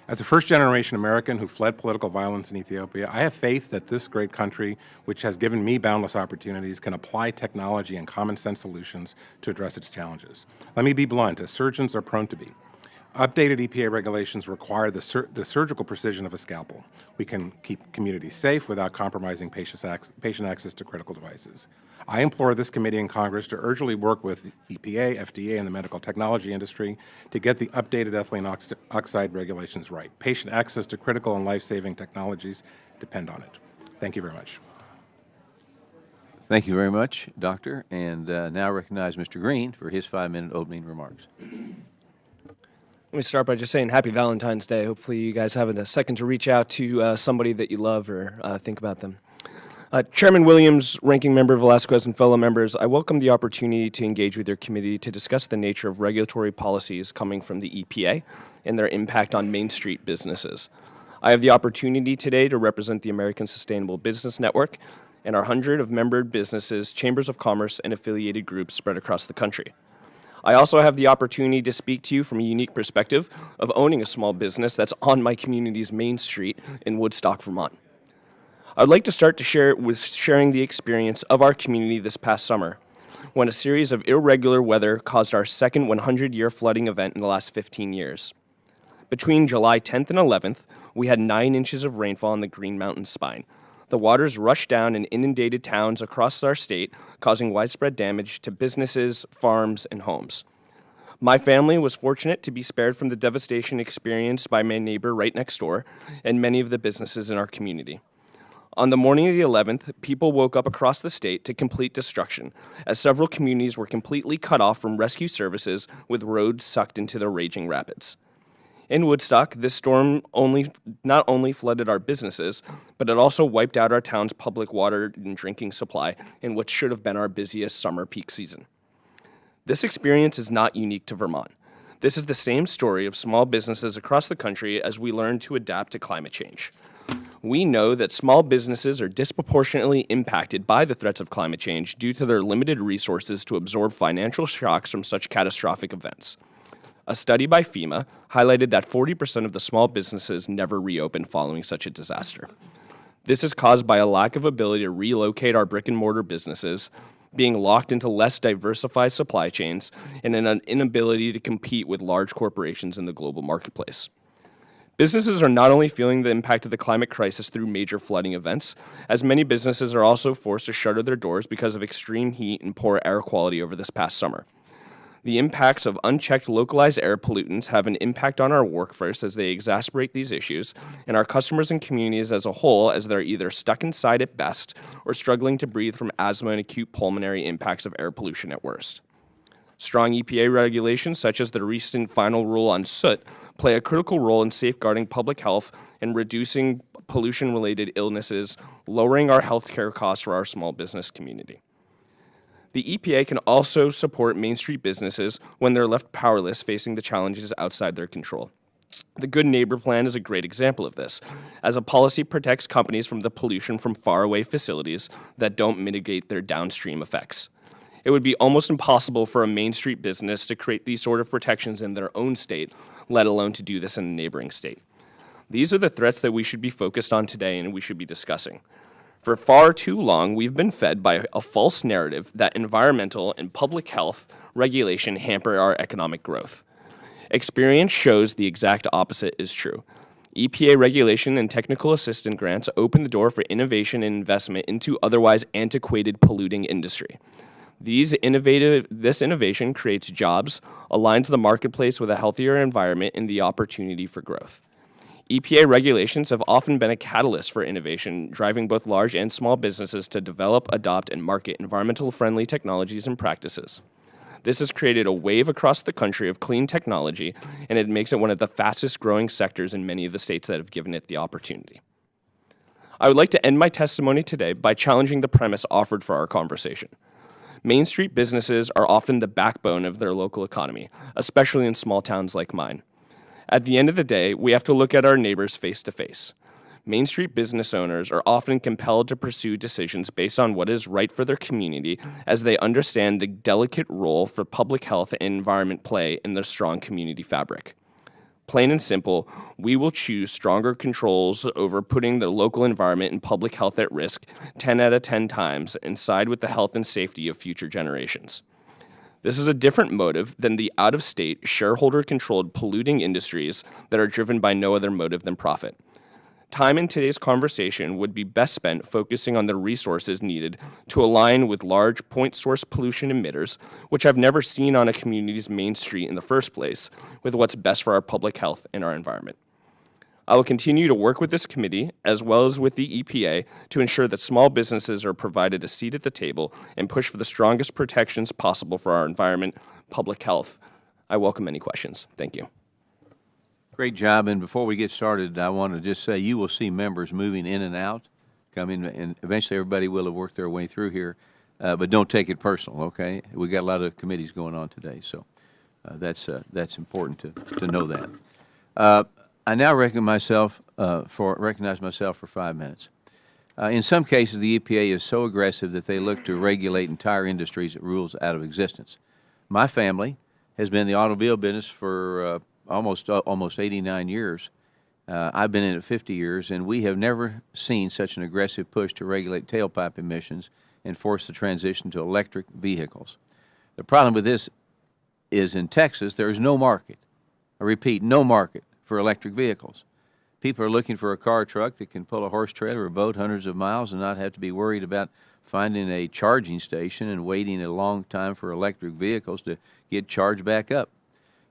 As a first-generation American who fled political violence in Ethiopia, I have faith that this great country, which has given me boundless opportunities, can apply technology and common-sense solutions to address its challenges. Let me be blunt, as surgeons are prone to be. Updated EPA regulations require the surgical precision of a scalpel. We can keep communities safe without compromising patient access to critical devices. I implore this committee and Congress to urgently work with EPA, FDA, and the medical technology industry to get the updated ethylene oxide regulations right. Patient access to critical and life-saving technologies depend on it. Thank you very much. Thank you very much, Doctor. And now recognize Mr. Green for his 5-minute opening remarks. Let me start by just saying Happy Valentine's Day. Hopefully you guys have a second to reach out to somebody that you love or think about them. Chairman Williams, Ranking Member Velasquez, and fellow members, I welcome the opportunity to engage with your committee to discuss the nature of regulatory policies coming from the EPA and their impact on Main Street businesses. I have the opportunity today to represent the American Sustainable Business Network and our 100 of member businesses, chambers of commerce, and affiliated groups spread across the country. I also have the opportunity to speak to you from a unique perspective of owning a small business that's on my community's main street in Woodstock, Vermont. I'd like to start to sharing the experience of our community this past summer, when a series of irregular weather caused our second 100-year flooding event in the last 15 years. Between July 10th and 11th, we had 9 inches of rainfall on the Green Mountain Spine. The waters rushed down and inundated towns across our state, causing widespread damage to businesses, farms, and homes. My family was fortunate to be spared from the devastation experienced by my neighbor right next door and many of the businesses in our community. On the morning of the 11th, people woke up across the state to complete destruction, as several communities were completely cut off from rescue services with roads sucked into the raging rapids. In Woodstock, this storm not only flooded our businesses, but it also wiped out our town's public water and drinking supply in what should have been our busiest summer peak season. This experience is not unique to Vermont. This is the same story of small businesses across the country as we learn to adapt to climate change. We know that small businesses are disproportionately impacted by the threats of climate change due to their limited resources to absorb financial shocks from such catastrophic events. A study by FEMA highlighted that 40% of the small businesses never reopen following such a disaster. This is caused by a lack of ability to relocate our brick-and-mortar businesses, being locked into less diversified supply chains, and an inability to compete with large corporations in the global marketplace. Businesses are not only feeling the impact of the climate crisis through major flooding events, as many businesses are also forced to shutter their doors because of extreme heat and poor air quality over this past summer. The impacts of unchecked localized air pollutants have an impact on our workforce as they exacerbate these issues, and our customers and communities as a whole, as they're either stuck inside at best or struggling to breathe from asthma and acute pulmonary impacts of air pollution at worst. Strong EPA regulations, such as the recent final rule on soot, play a critical role in safeguarding public health and reducing pollution-related illnesses, lowering our healthcare costs for our small business community. The EPA can also support Main Street businesses when they're left powerless facing the challenges outside their control. The Good Neighbor Plan is a great example of this, as a policy protects companies from the pollution from faraway facilities that don't mitigate their downstream effects. It would be almost impossible for a Main Street business to create these sort of protections in their own state, let alone to do this in a neighboring state. These are the threats that we should be focused on today and we should be discussing. For far too long, we've been fed by a false narrative that environmental and public health regulation hamper our economic growth. Experience shows the exact opposite is true. EPA regulation and technical assistance grants open the door for innovation and investment into otherwise antiquated polluting industry. This innovation creates jobs, aligns the marketplace with a healthier environment, and the opportunity for growth. EPA regulations have often been a catalyst for innovation, driving both large and small businesses to develop, adopt, and market environmental-friendly technologies and practices. This has created a wave across the country of clean technology, and it makes it one of the fastest-growing sectors in many of the states that have given it the opportunity. I would like to end my testimony today by challenging the premise offered for our conversation. Main Street businesses are often the backbone of their local economy, especially in small towns like mine. At the end of the day, we have to look at our neighbors face to face. Main Street business owners are often compelled to pursue decisions based on what is right for their community, as they understand the delicate role for public health and environment play in their strong community fabric. Plain and simple, we will choose stronger controls over putting the local environment and public health at risk 10 out of 10 times and side with the health and safety of future generations. This is a different motive than the out-of-state, shareholder-controlled polluting industries that are driven by no other motive than profit. Time in today's conversation would be best spent focusing on the resources needed to align with large point source pollution emitters, which I've never seen on a community's main street in the first place, with what's best for our public health and our environment. I will continue to work with this committee, as well as with the EPA, to ensure that small businesses are provided a seat at the table and push for the strongest protections possible for our environment, public health. I welcome any questions. Thank you. Great job, and before we get started, I want to just say you will see members moving in and out, coming, and eventually everybody will have worked their way through here, but don't take it personal, okay? We got a lot of committees going on today, so that's important to know that. I now recognize myself for 5 minutes. In some cases, the EPA is so aggressive that they look to regulate entire industries that rules out of existence. My family has been in the automobile business for almost 89 years. I've been in it 50 years, and we have never seen such an aggressive push to regulate tailpipe emissions and force the transition to electric vehicles. The problem with this is in Texas, there is no market. I repeat, no market for electric vehicles. People are looking for a car or truck that can pull a horse trailer or boat hundreds of miles and not have to be worried about finding a charging station and waiting a long time for electric vehicles to get charged back up.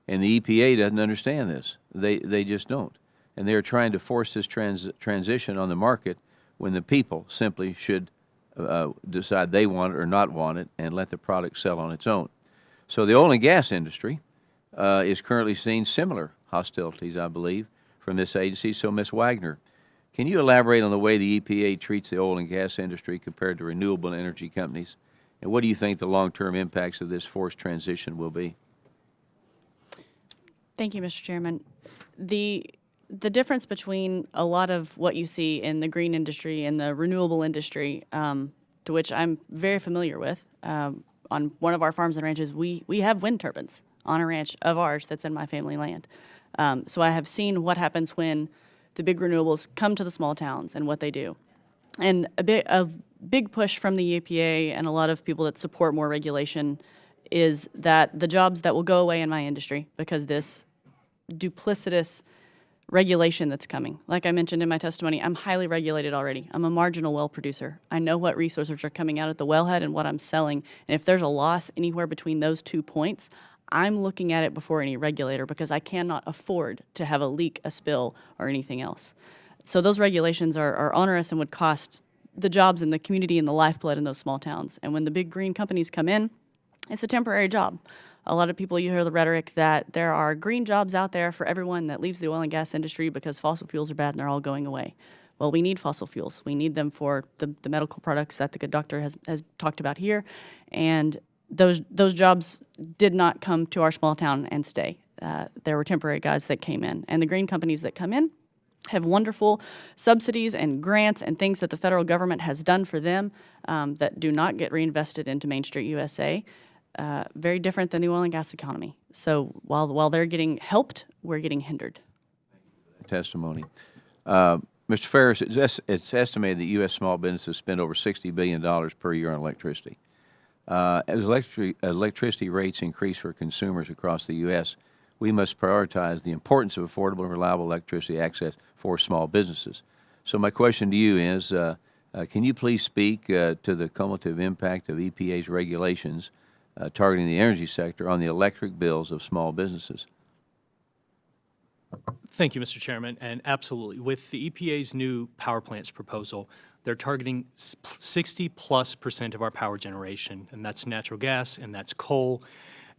And the EPA doesn't understand this. They just don't. And they're trying to force this transition on the market when the people simply should decide they want it or not want it and let the product sell on its own. So the oil and gas industry is currently seeing similar hostilities, I believe, from this agency. So, Ms. Wagner, can you elaborate on the way the EPA treats the oil and gas industry compared to renewable energy companies? And what do you think the long-term impacts of this forced transition will be? Thank you, Mr. Chairman. The difference between a lot of what you see in the green industry and the renewable industry, to which I'm very familiar with, on one of our farms and ranches, we have wind turbines on a ranch of ours that's in my family land. So I have seen what happens when the big renewables come to the small towns and what they do. And a big push from the EPA and a lot of people that support more regulation is that the jobs that will go away in my industry because this duplicitous regulation that's coming. Like I mentioned in my testimony, I'm highly regulated already. I'm a marginal well producer. I know what resources are coming out at the wellhead and what I'm selling. And if there's a loss anywhere between those 2 points, I'm looking at it before any regulator because I cannot afford to have a leak, a spill, or anything else. So those regulations are onerous and would cost the jobs in the community and the lifeblood in those small towns. And when the big green companies come in, it's a temporary job. A lot of people, you hear the rhetoric that there are green jobs out there for everyone that leaves the oil and gas industry because fossil fuels are bad and they're all going away. Well, we need fossil fuels. We need them for the medical products that the good doctor has talked about here. And those jobs did not come to our small town and stay. There were temporary guys that came in. And the green companies that come in have wonderful subsidies and grants and things that the federal government has done for them that do not get reinvested into Main Street USA. Very different than the oil and gas economy. So while they're getting helped, we're getting hindered. Testimony. Mr. Ferris, it's estimated that U.S. small businesses spend over $60 billion per year on electricity. As electricity rates increase for consumers across the U.S., we must prioritize the importance of affordable and reliable electricity access for small businesses. So my question to you is, can you please speak to the cumulative impact of EPA's regulations targeting the energy sector on the electric bills of small businesses? Thank you, Mr. Chairman, and absolutely. With the EPA's new power plants proposal, they're targeting 60+% of our power generation, and that's natural gas and that's coal.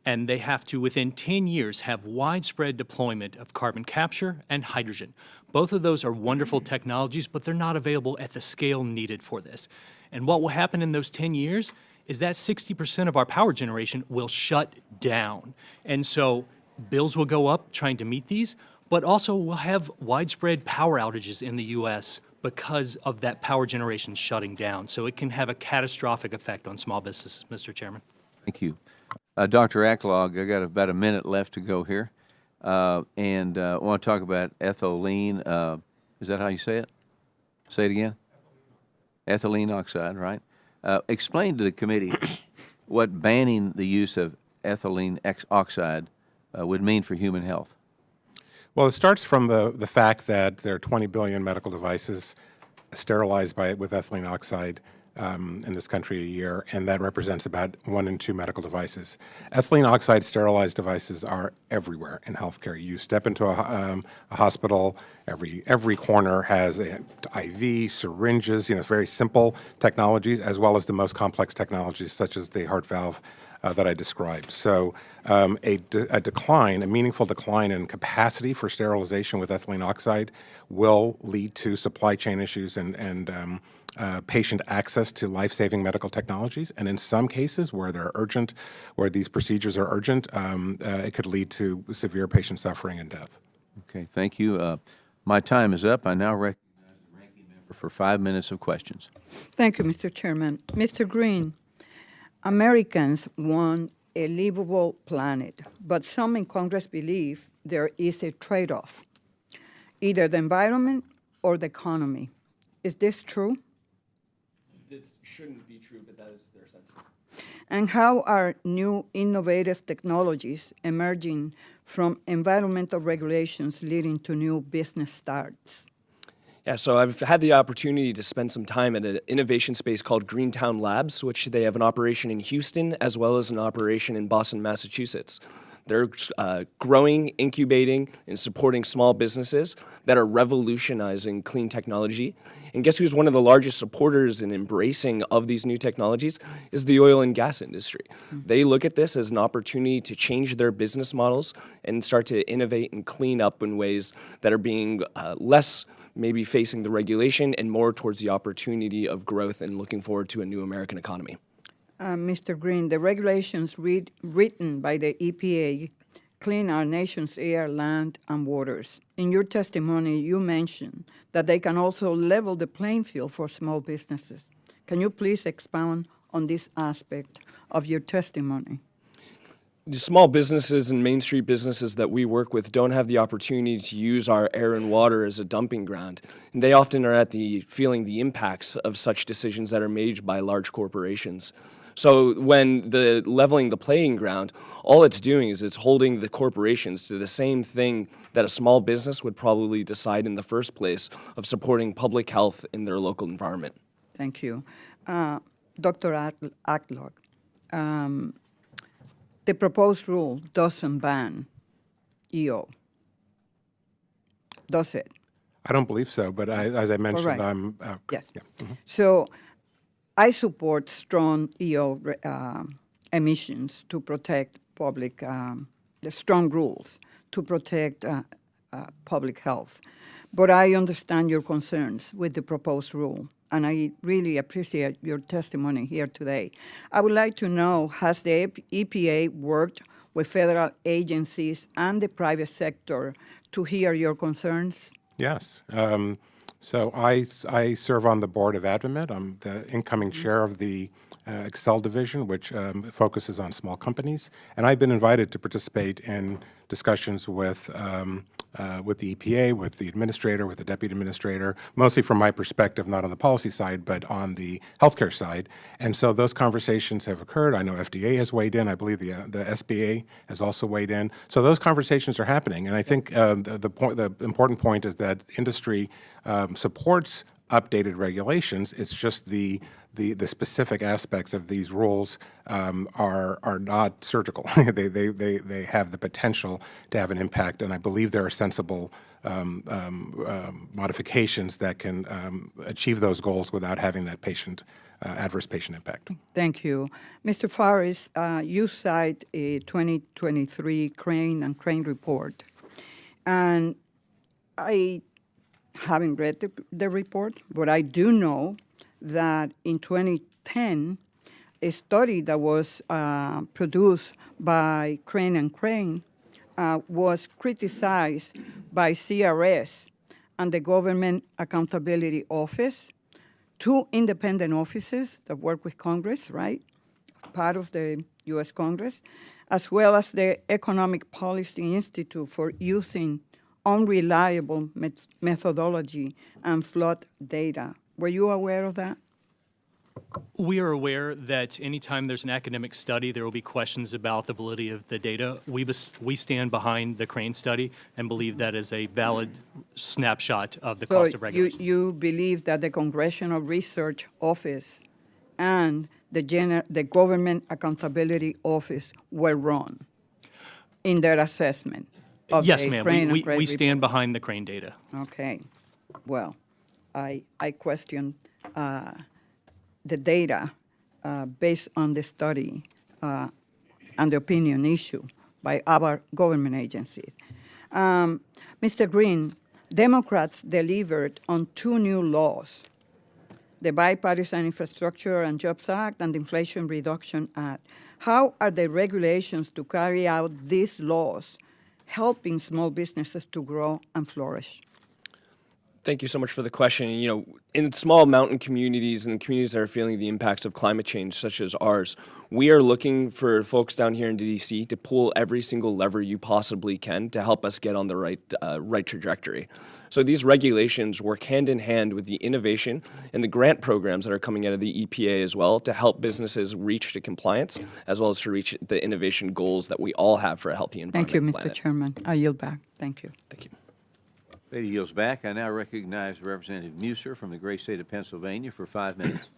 And they have to, within 10 years, have widespread deployment of carbon capture and hydrogen. Both of those are wonderful technologies, but they're not available at the scale needed for this. And what will happen in those 10 years is that 60% of our power generation will shut down. And so bills will go up trying to meet these, but also we'll have widespread power outages in the U.S. because of that power generation shutting down. So it can have a catastrophic effect on small businesses, Mr. Chairman. Thank you. Dr. Aklog, I got about a minute left to go here, and I want to talk about ethylene. Is that how you say it? Say it again. Ethylene oxide, right? Explain to the committee what banning the use of ethylene oxide would mean for human health. Well, it starts from the fact that there are 20 billion medical devices sterilized with ethylene oxide in this country a year, and that represents about 1 in 2 medical devices. Ethylene oxide sterilized devices are everywhere in healthcare. You step into a hospital, every corner has IV, syringes, very simple technologies, as well as the most complex technologies, such as the heart valve that I described. So a meaningful decline in capacity for sterilization with ethylene oxide will lead to supply chain issues and patient access to life-saving medical technologies. And in some cases where where these procedures are urgent, it could lead to severe patient suffering and death. Okay, thank you. My time is up. I now recognize the ranking member for 5 minutes of questions. Thank you, Mr. Chairman. Mr. Green, Americans want a livable planet, but some in Congress believe there is a trade-off, either the environment or the economy. Is this true? This shouldn't be true, but that is their sentiment. And how are new innovative technologies emerging from environmental regulations leading to new business starts? Yeah, so I've had the opportunity to spend some time at an innovation space called Greentown Labs, which they have an operation in Houston as well as an operation in Boston, Massachusetts. They're growing, incubating, and supporting small businesses that are revolutionizing clean technology. And guess who's one of the largest supporters and embracing of these new technologies is the oil and gas industry. They look at this as an opportunity to change their business models and start to innovate and clean up in ways that are being less maybe facing the regulation and more towards the opportunity of growth and looking forward to a new American economy. Mr. Green, the regulations written by the EPA clean our nation's air, land, and waters. In your testimony, you mentioned that they can also level the playing field for small businesses. Can you please expound on this aspect of your testimony? The small businesses and Main Street businesses that we work with don't have the opportunity to use our air and water as a dumping ground. And they often are feeling the impacts of such decisions that are made by large corporations. So when leveling the playing ground, all it's doing is it's holding the corporations to the same thing that a small business would probably decide in the first place of supporting public health in their local environment. Thank you. Dr. Aklog, the proposed rule doesn't ban EO, does it? I don't believe so, but as I mentioned, Correct. I'm... Yes. Yeah. Mhm. So I support strong EO emissions to protect the strong rules to protect public health. But I understand your concerns with the proposed rule, and I really appreciate your testimony here today. I would like to know, has the EPA worked with federal agencies and the private sector to hear your concerns? Yes. So I serve on the board of PAVmed. I'm the incoming chair of the Excel division, which focuses on small companies. And I've been invited to participate in discussions with the EPA, with the administrator, with the deputy administrator, mostly from my perspective, not on the policy side, but on the healthcare side. And so those conversations have occurred. I know FDA has weighed in. I believe the SBA has also weighed in. So those conversations are happening. And I think the important point is that industry supports updated regulations. It's just the specific aspects of these rules are not surgical. They have the potential to have an impact, and I believe there are sensible modifications that can achieve those goals without having that adverse patient impact. Thank you. Mr. Ferris, you cite a 2023 Crane and Crane report, and I haven't read the report, but I do know that in 2010, a study that was produced by Crane and Crane was criticized by CRS and the Government Accountability Office, two independent offices that work with Congress, right? Part of the U.S. Congress, as well as the Economic Policy Institute for using unreliable methodology and flawed data. Were you aware of that? We are aware that anytime there's an academic study, there will be questions about the validity of the data. We stand behind the Crane study and believe that is a valid snapshot of the cost of regulations. You believe that the Congressional Research Office and the Government Accountability Office were wrong in their assessment of Yes, the ma'am. Crane We and Crane stand report? behind the Crane data. Okay. Well, I question the data based on the study and the opinion issue by our government agencies. Mr. Green, Democrats delivered on two new laws, the Bipartisan Infrastructure and Jobs Act and the Inflation Reduction Act. How are the regulations to carry out these laws helping small businesses to grow and flourish? Thank you so much for the question. You know, in small mountain communities and communities that are feeling the impacts of climate change, such as ours, we are looking for folks down here in DC to pull every single lever you possibly can to help us get on the right trajectory. So these regulations work hand in hand with the innovation and the grant programs that are coming out of the EPA as well to help businesses reach to compliance as well as to reach the innovation goals that we all have for a healthy environment. Thank you, and Mr. planet. Chairman. I yield back. Thank you. Thank you. Lady yields back. I now recognize Representative Musser from the great state of Pennsylvania for 5 minutes.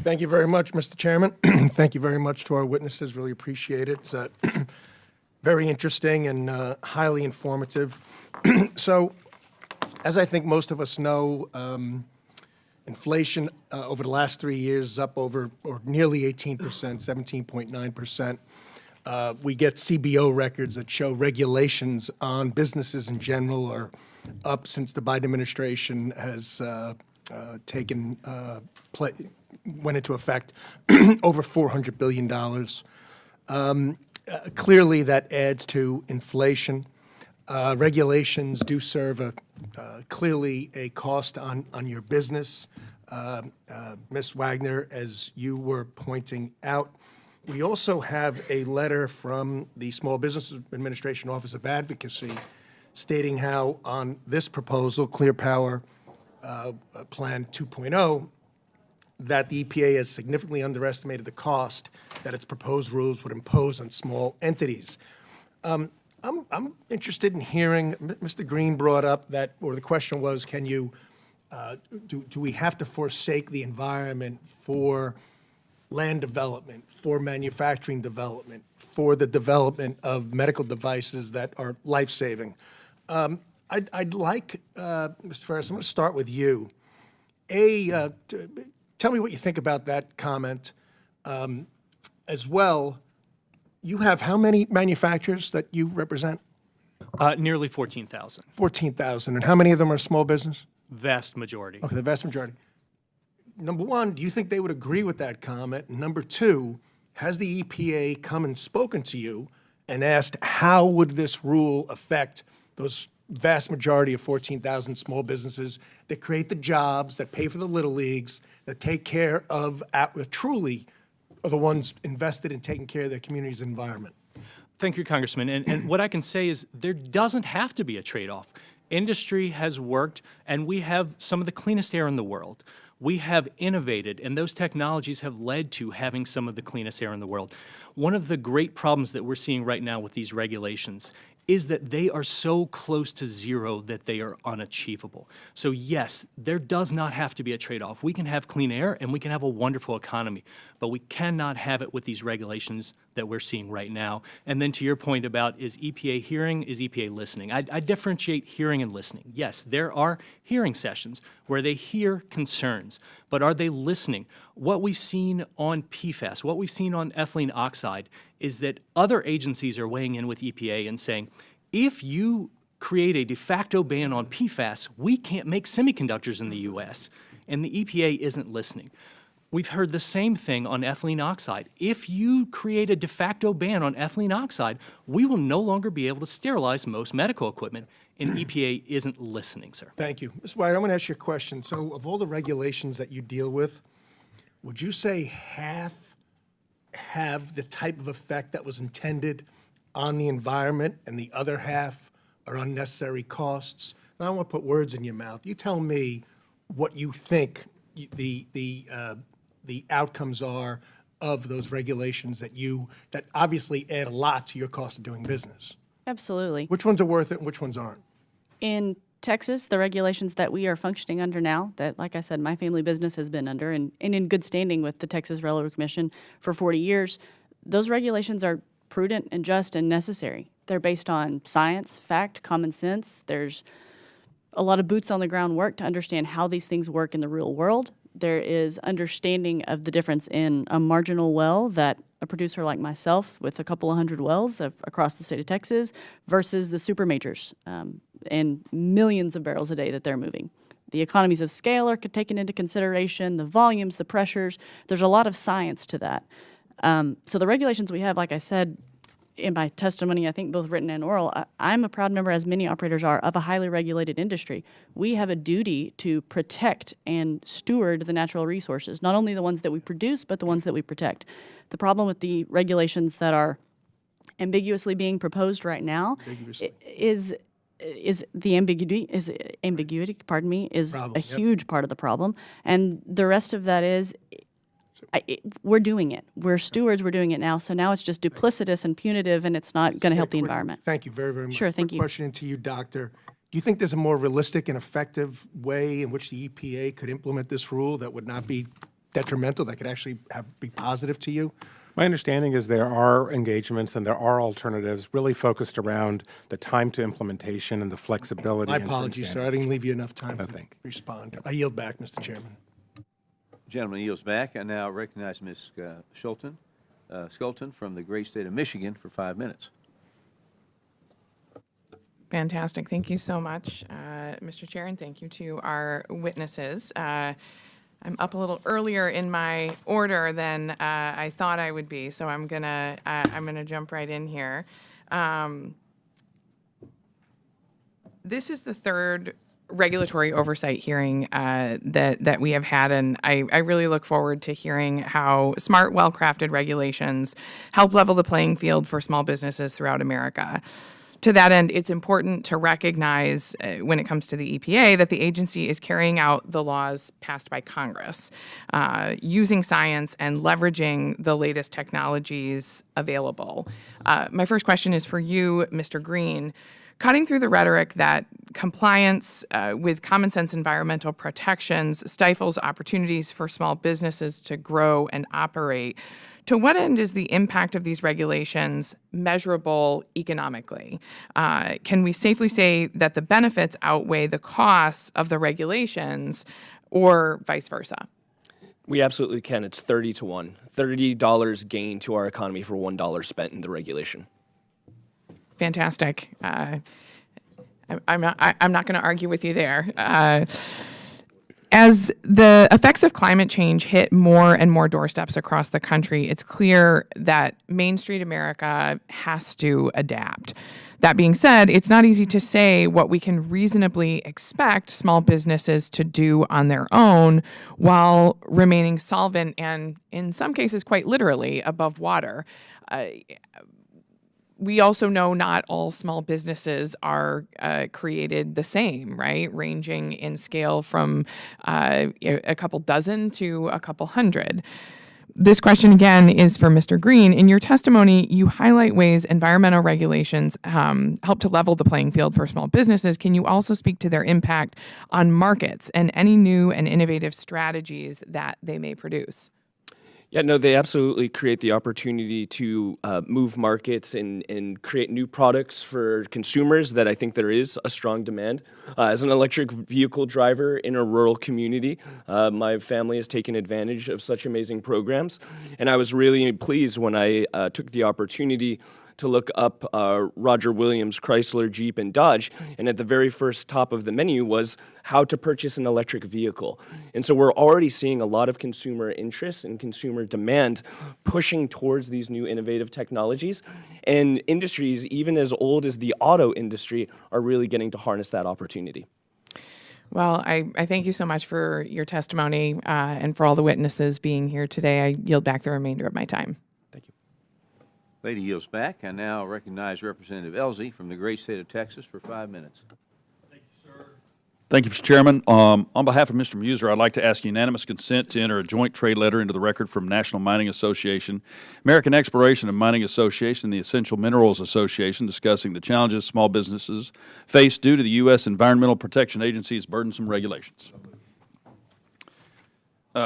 Thank you very much, Mr. Chairman. Thank you very much to our witnesses. Really appreciate it. It's very interesting and highly informative. So, as I think most of us know, inflation over the last 3 years is up over or nearly 18%, 17.9%. We get CBO records that show regulations on businesses in general are up since the Biden administration has went into effect, over $400 billion. Clearly, that adds to inflation. Regulations do serve clearly a cost on your business. Ms. Wagner, as you were pointing out, we also have a letter from the Small Business Administration Office of Advocacy stating how on this proposal, Clear Power Plan 2.0, that the EPA has significantly underestimated the cost that its proposed rules would impose on small entities. I'm interested in hearing, Mr. Green brought up that, or the question was, can you, do we have to forsake the environment for land development, for manufacturing development, for the development of medical devices that are life-saving? I'd like, Mr. Ferris, I'm going to start with you. Tell me what you think about that comment. As well, you have how many manufacturers that you represent? Nearly 14,000, 14,000. And how many of them are small business? vast majority. Okay, the vast majority. Number one, do you think they would agree with that comment? And number two, has the EPA come and spoken to you and asked how would this rule affect those vast majority of 14,000 small businesses that create the jobs, that pay for the little leagues, that take care of, truly are the ones invested in taking care of their community's environment? Thank you, Congressman. And what I can say is there doesn't have to be a trade-off. Industry has worked, and we have some of the cleanest air in the world. We have innovated, and those technologies have led to having some of the cleanest air in the world. One of the great problems that we're seeing right now with these regulations is that they are so close to zero that they are unachievable. So yes, there does not have to be a trade-off. We can have clean air and we can have a wonderful economy, but we cannot have it with these regulations that we're seeing right now. And then to your point about is EPA hearing, is EPA listening? I differentiate hearing and listening. Yes, there are hearing sessions where they hear concerns, but are they listening? What we've seen on PFAS, what we've seen on ethylene oxide is that other agencies are weighing in with EPA and saying, if you create a de facto ban on PFAS, we can't make semiconductors in the U.S., and the EPA isn't listening. We've heard the same thing on ethylene oxide. If you create a de facto ban on ethylene oxide, we will no longer be able to sterilize most medical equipment, and EPA isn't listening, sir. Thank you. Ms. Wagner, I'm going to ask you a question. So of all the regulations that you deal with, would you say half have the type of effect that was intended on the environment and the other half are unnecessary costs? And I don't want to put words in your mouth. You tell me what you think the outcomes are of those regulations that obviously add a lot to your cost of doing business. Absolutely. Which ones are worth it and which ones aren't? In Texas, the regulations that we are functioning under now, that, like I said, my family business has been under and in good standing with the Texas Railroad Commission for 40 years, those regulations are prudent and just and necessary. They're based on science, fact, common sense. There's a lot of boots on the ground work to understand how these things work in the real world. There is understanding of the difference in a marginal well that a producer like myself with a couple of hundred wells across the state of Texas versus the super majors and millions of barrels a day that they're moving. The economies of scale are taken into consideration, the volumes, the pressures. There's a lot of science to that. So the regulations we have, like I said, in my testimony, I think both written and oral, I'm a proud member, as many operators are, of a highly regulated industry. We have a duty to protect and steward the natural resources, not only the ones that we produce, but the ones that we protect. The problem with the regulations that are ambiguously being proposed right now is the ambiguity, pardon me, is Problem, a huge part of the problem. And the rest of that is we're doing it. We're stewards. We're doing it now. So now it's just duplicitous and punitive, and it's not going to help the environment. Thank you very, very much. Sure, thank you. Question to you, Doctor. Do you think there's a more realistic and effective way in which the EPA could implement this rule that would not be detrimental, that could actually be positive to you? My understanding is there are engagements and there are alternatives really focused around the time to implementation and the flexibility. My and certain apologies, sir. I standards. didn't leave you enough time to Thank you. respond. I yield back, Mr. Chairman. Gentleman yields back. I now recognize Ms. Skelton from the great state of Michigan for 5 minutes. Fantastic. Thank you so much, Mr. Chair, and thank you to our witnesses. I'm up a little earlier in my order than I thought I would be, so I'm gonna jump right in here. This is the third regulatory oversight hearing that we have had, and I really look forward to hearing how smart, well-crafted regulations help level the playing field for small businesses throughout America. To that end, it's important to recognize when it comes to the EPA that the agency is carrying out the laws passed by Congress, using science and leveraging the latest technologies available. My first question is for you, Mr. Green. Cutting through the rhetoric that compliance with common sense environmental protections stifles opportunities for small businesses to grow and operate, to what end is the impact of these regulations measurable economically? Can we safely say that the benefits outweigh the costs of the regulations, or vice versa? We absolutely can. It's 30 to 1. $30 gain to our economy for $1 spent in the regulation. Fantastic. I'm not going to argue with you there. As the effects of climate change hit more and more doorsteps across the country, it's clear that Main Street America has to adapt. That being said, it's not easy to say what we can reasonably expect small businesses to do on their own while remaining solvent and, in some cases, quite literally above water. We also know not all small businesses are created the same, right? Ranging in scale from a couple dozen to a couple hundred. this question again is for Mr. Green. In your testimony, you highlight ways environmental regulations help to level the playing field for small businesses. Can you also speak to their impact on markets and any new and innovative strategies that they may produce? Yeah, no, they absolutely create the opportunity to move markets and create new products for consumers that I think there is a strong demand. As an electric vehicle driver in a rural community, my family has taken advantage of such amazing programs, and I was really pleased when I took the opportunity to look up Roger Williams, Chrysler, Jeep, and Dodge, and at the very first top of the menu was how to purchase an electric vehicle. And so we're already seeing a lot of consumer interest and consumer demand pushing towards these new innovative technologies, and industries, even as old as the auto industry, are really getting to harness that opportunity. Well, I thank you so much for your testimony and for all the witnesses being here today. I yield back the remainder of my time. Lady yields back. I now recognize Representative Elzey from the great state of Texas for 5 minutes. Thank you, Mr. Chairman. On behalf of Mr. Muser, I'd like to ask unanimous consent to enter a joint trade letter into the record from National Mining Association, American Exploration and Mining Association, and the Essential Minerals Association discussing the challenges small businesses face due to the U.S. Environmental Protection Agency's burdensome regulations.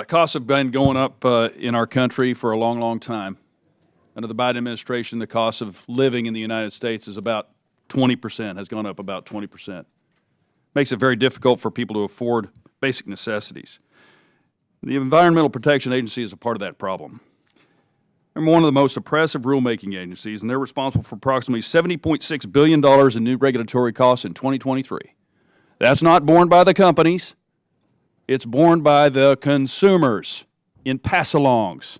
Costs have been going up in our country for a long, long time. Under the Biden administration, the cost of living in the United States is about 20%, has gone up about 20%. Makes it very difficult for people to afford basic necessities. The Environmental Protection Agency is a part of that problem. They're one of the most oppressive rulemaking agencies, and they're responsible for approximately $70.6 billion in new regulatory costs in 2023. That's not borne by the companies. It's borne by the consumers in pass-alongs.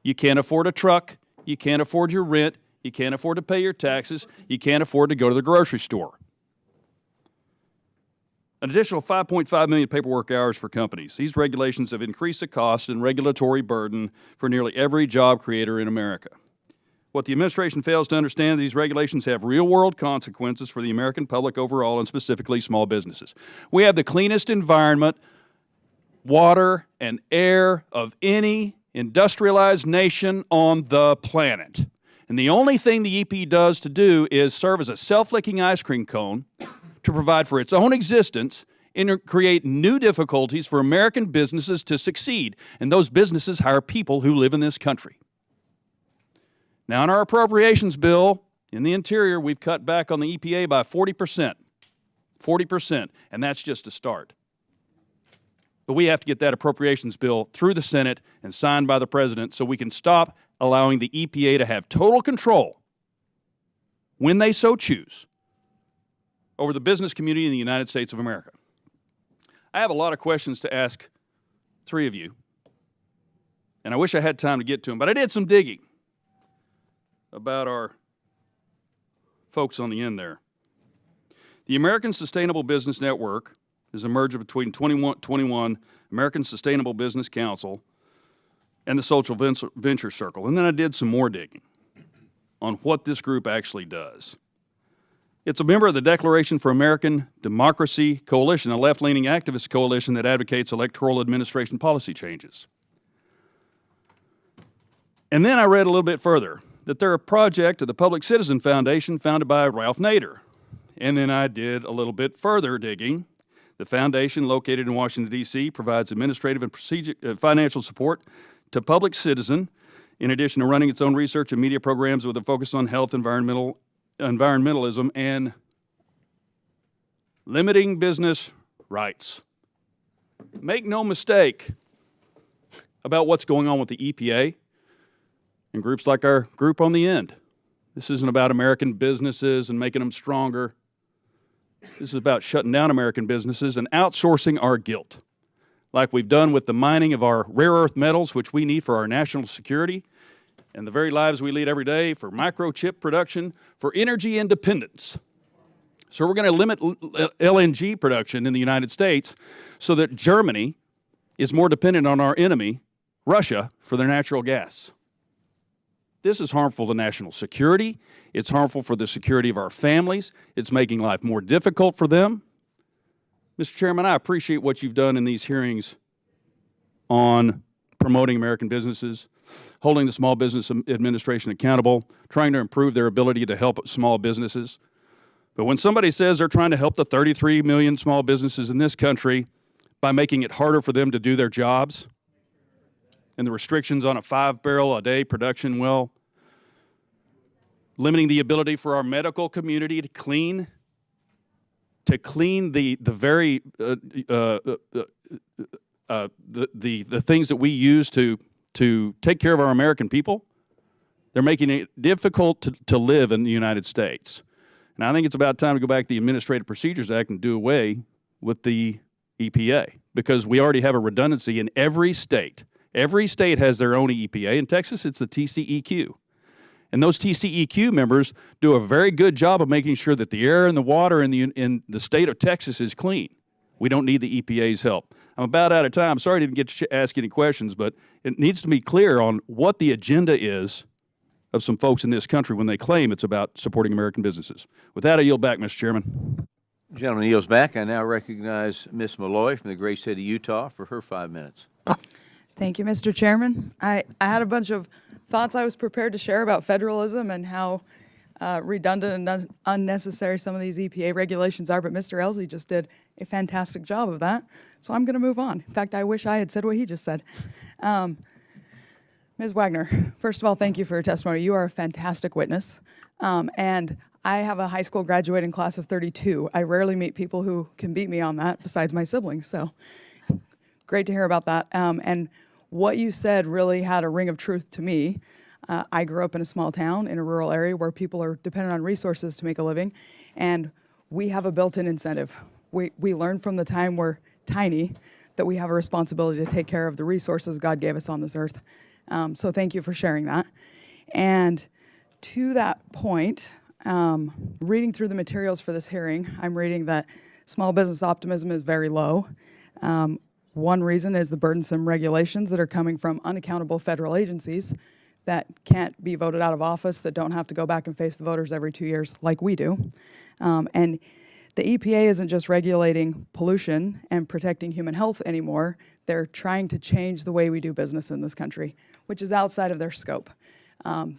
You can't afford a truck, you can't afford your rent, you can't afford to pay your taxes, you can't afford to go to the grocery store. An additional 5.5 million paperwork hours for companies. These regulations have increased the cost and regulatory burden for nearly every job creator in America. What the administration fails to understand, these regulations have real-world consequences for the American public overall and specifically small businesses. We have the cleanest environment, water, and air of any industrialized nation on the planet. And the only thing the EPA does to do is serve as a self-licking ice cream cone to provide for its own existence and create new difficulties for American businesses to succeed. And those businesses hire people who live in this country. Now, in our appropriations bill, in the Interior, we've cut back on the EPA by 40%. 40%, and that's just a start. But we have to get that appropriations bill through the Senate and signed by the President so we can stop allowing the EPA to have total control, when they so choose, over the business community in the United States of America. I have a lot of questions to ask three of you, and I wish I had time to get to them, but I did some digging about our folks on the end there. The American Sustainable Business Network is a merger between 21 American Sustainable Business Council and the Social Venture Circle. And then I did some more digging on what this group actually does. It's a member of the Declaration for American Democracy Coalition, a left-leaning activist coalition that advocates electoral administration policy changes. And then I read a little bit further that they're a project of the Public Citizen Foundation founded by Ralph Nader. And then I did a little bit further digging. The foundation, located in Washington, D.C., provides administrative and financial support to Public Citizen, in addition to running its own research and media programs with a focus on health, environmentalism, and limiting business rights. Make no mistake about what's going on with the EPA and groups like our group on the end. This isn't about American businesses and making them stronger. This is about shutting down American businesses and outsourcing our guilt, like we've done with the mining of our rare earth metals, which we need for our national security, and the very lives we lead every day, for microchip production, for energy independence. So we're going to limit LNG production in the United States so that Germany is more dependent on our enemy, Russia, for their natural gas. This is harmful to national security. It's harmful for the security of our families. It's making life more difficult for them. Mr. Chairman, I appreciate what you've done in these hearings on promoting American businesses, holding the Small Business Administration accountable, trying to improve their ability to help small businesses. But when somebody says they're trying to help the 33 million small businesses in this country by making it harder for them to do their jobs, and the restrictions on a 5-barrel-a-day production well, limiting the ability for our medical community to clean the very the things that we use to take care of our American people, they're making it difficult to live in the United States. And I think it's about time to go back to the Administrative Procedures Act and do away with the EPA, because we already have a redundancy in every state. Every state has their own EPA. In Texas, it's the TCEQ. And those TCEQ members do a very good job of making sure that the air and the water in the state of Texas is clean. We don't need the EPA's help. I'm about out of time. Sorry I didn't get to ask any questions, but it needs to be clear on what the agenda is of some folks in this country when they claim it's about supporting American businesses. With that, I yield back, Mr. Chairman. Gentleman yields back. I now recognize Ms. Malloy from the great state of Utah for her 5 minutes. Thank you, Mr. Chairman. I had a bunch of thoughts I was prepared to share about federalism and how redundant and unnecessary some of these EPA regulations are, but Mr. Elsie just did a fantastic job of that, so I'm going to move on. In fact, I wish I had said what he just said. Ms. Wagner, first of all, thank you for your testimony. You are a fantastic witness, and I have a high school graduating class of 32. I rarely meet people who can beat me on that besides my siblings, so great to hear about that. And what you said really had a ring of truth to me. I grew up in a small town in a rural area where people are dependent on resources to make a living, and we have a built-in incentive. We learned from the time we're tiny that we have a responsibility to take care of the resources God gave us on this earth. So thank you for sharing that. And to that point, reading through the materials for this hearing, I'm reading that small business optimism is very low. One reason is the burdensome regulations that are coming from unaccountable federal agencies that can't be voted out of office, that don't have to go back and face the voters every 2 years like we do. And the EPA isn't just regulating pollution and protecting human health anymore. They're trying to change the way we do business in this country, which is outside of their scope.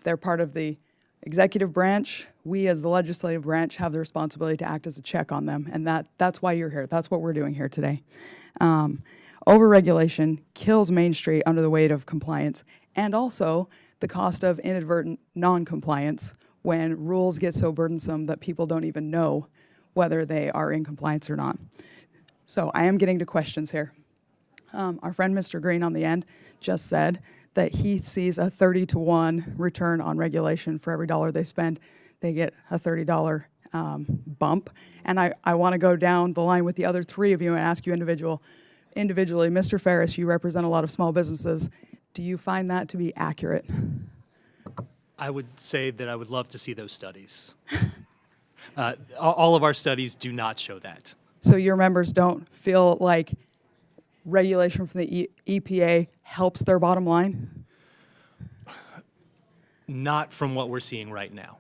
They're part of the executive branch. We as the legislative branch have the responsibility to act as a check on them, and that's why you're here. That's what we're doing here today. Overregulation kills Main Street under the weight of compliance, and also the cost of inadvertent non-compliance when rules get so burdensome that people don't even know whether they are in compliance or not. So I am getting to questions here. Our friend Mr. Green on the end just said that he sees a 30-to-1 return on regulation. For every dollar they spend, they get a $30 bump. And I want to go down the line with the other three of you and ask you individually. Mr. Ferris, you represent a lot of small businesses. Do you find that to be accurate? I would say that I would love to see those studies. All of our studies do not show that. So your members don't feel like regulation from the EPA helps their bottom line? Not from what we're seeing right now.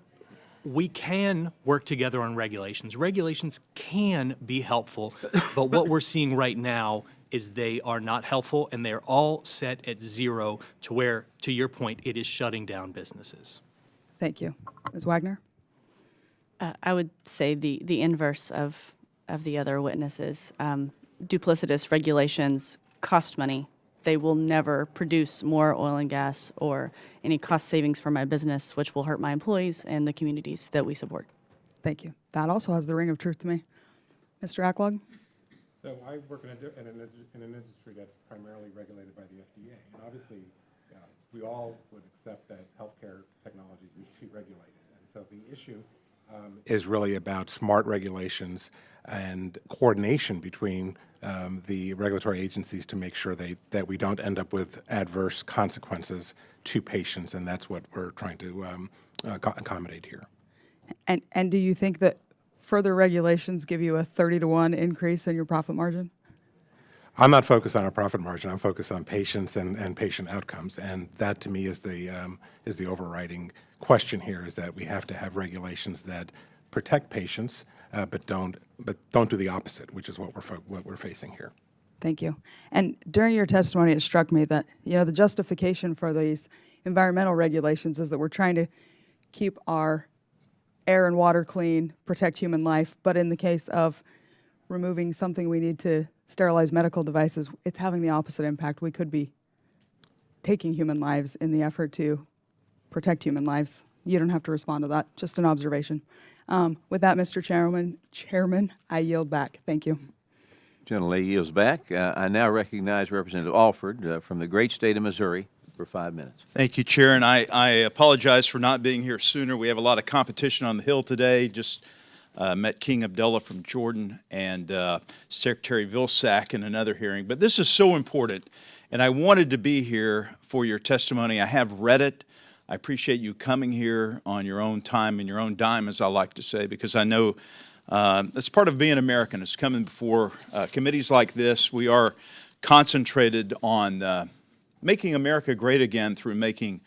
We can work together on regulations. Regulations can be helpful, but what we're seeing right now is they are not helpful, and they're all set at zero to where, to your point, it is shutting down businesses. Thank you. Ms. Wagner? I would say the inverse of the other witnesses. Duplicitous regulations cost money. They will never produce more oil and gas or any cost savings for my business, which will hurt my employees and the communities that we support. Thank you. That also has the ring of truth to me. Mr. Aklog? So I work in an industry that's primarily regulated by the FDA, and obviously we all would accept that healthcare technologies need to be regulated. And so the issue is really about smart regulations and coordination between the regulatory agencies to make sure that we don't end up with adverse consequences to patients, and that's what we're trying to accommodate here. And do you think that further regulations give you a 30-to-1 increase in your profit margin? I'm not focused on a profit margin. I'm focused on patients and patient outcomes, and that to me is the overriding question here: is that we have to have regulations that protect patients, but don't do the opposite, which is what we're facing here. Thank you. And during your testimony, it struck me that, the justification for these environmental regulations is that we're trying to keep our air and water clean, protect human life. But in the case of removing something we need to sterilize medical devices, it's having the opposite impact. We could be taking human lives in the effort to protect human lives. You don't have to respond to that, just an observation. With that, Mr. Chairman, I yield back. Thank you. Gentlelady yields back. I now recognize Representative Alford from the great state of Missouri for 5 minutes. Thank you, Chair, and I apologize for not being here sooner. We have a lot of competition on the Hill today. Just met King Abdullah from Jordan and Secretary Vilsack in another hearing. But this is so important, and I wanted to be here for your testimony. I have read it. I appreciate you coming here on your own time and your own dime, as I like to say, because I know it's part of being American. It's coming before committees like this. We are concentrated on making America great again through making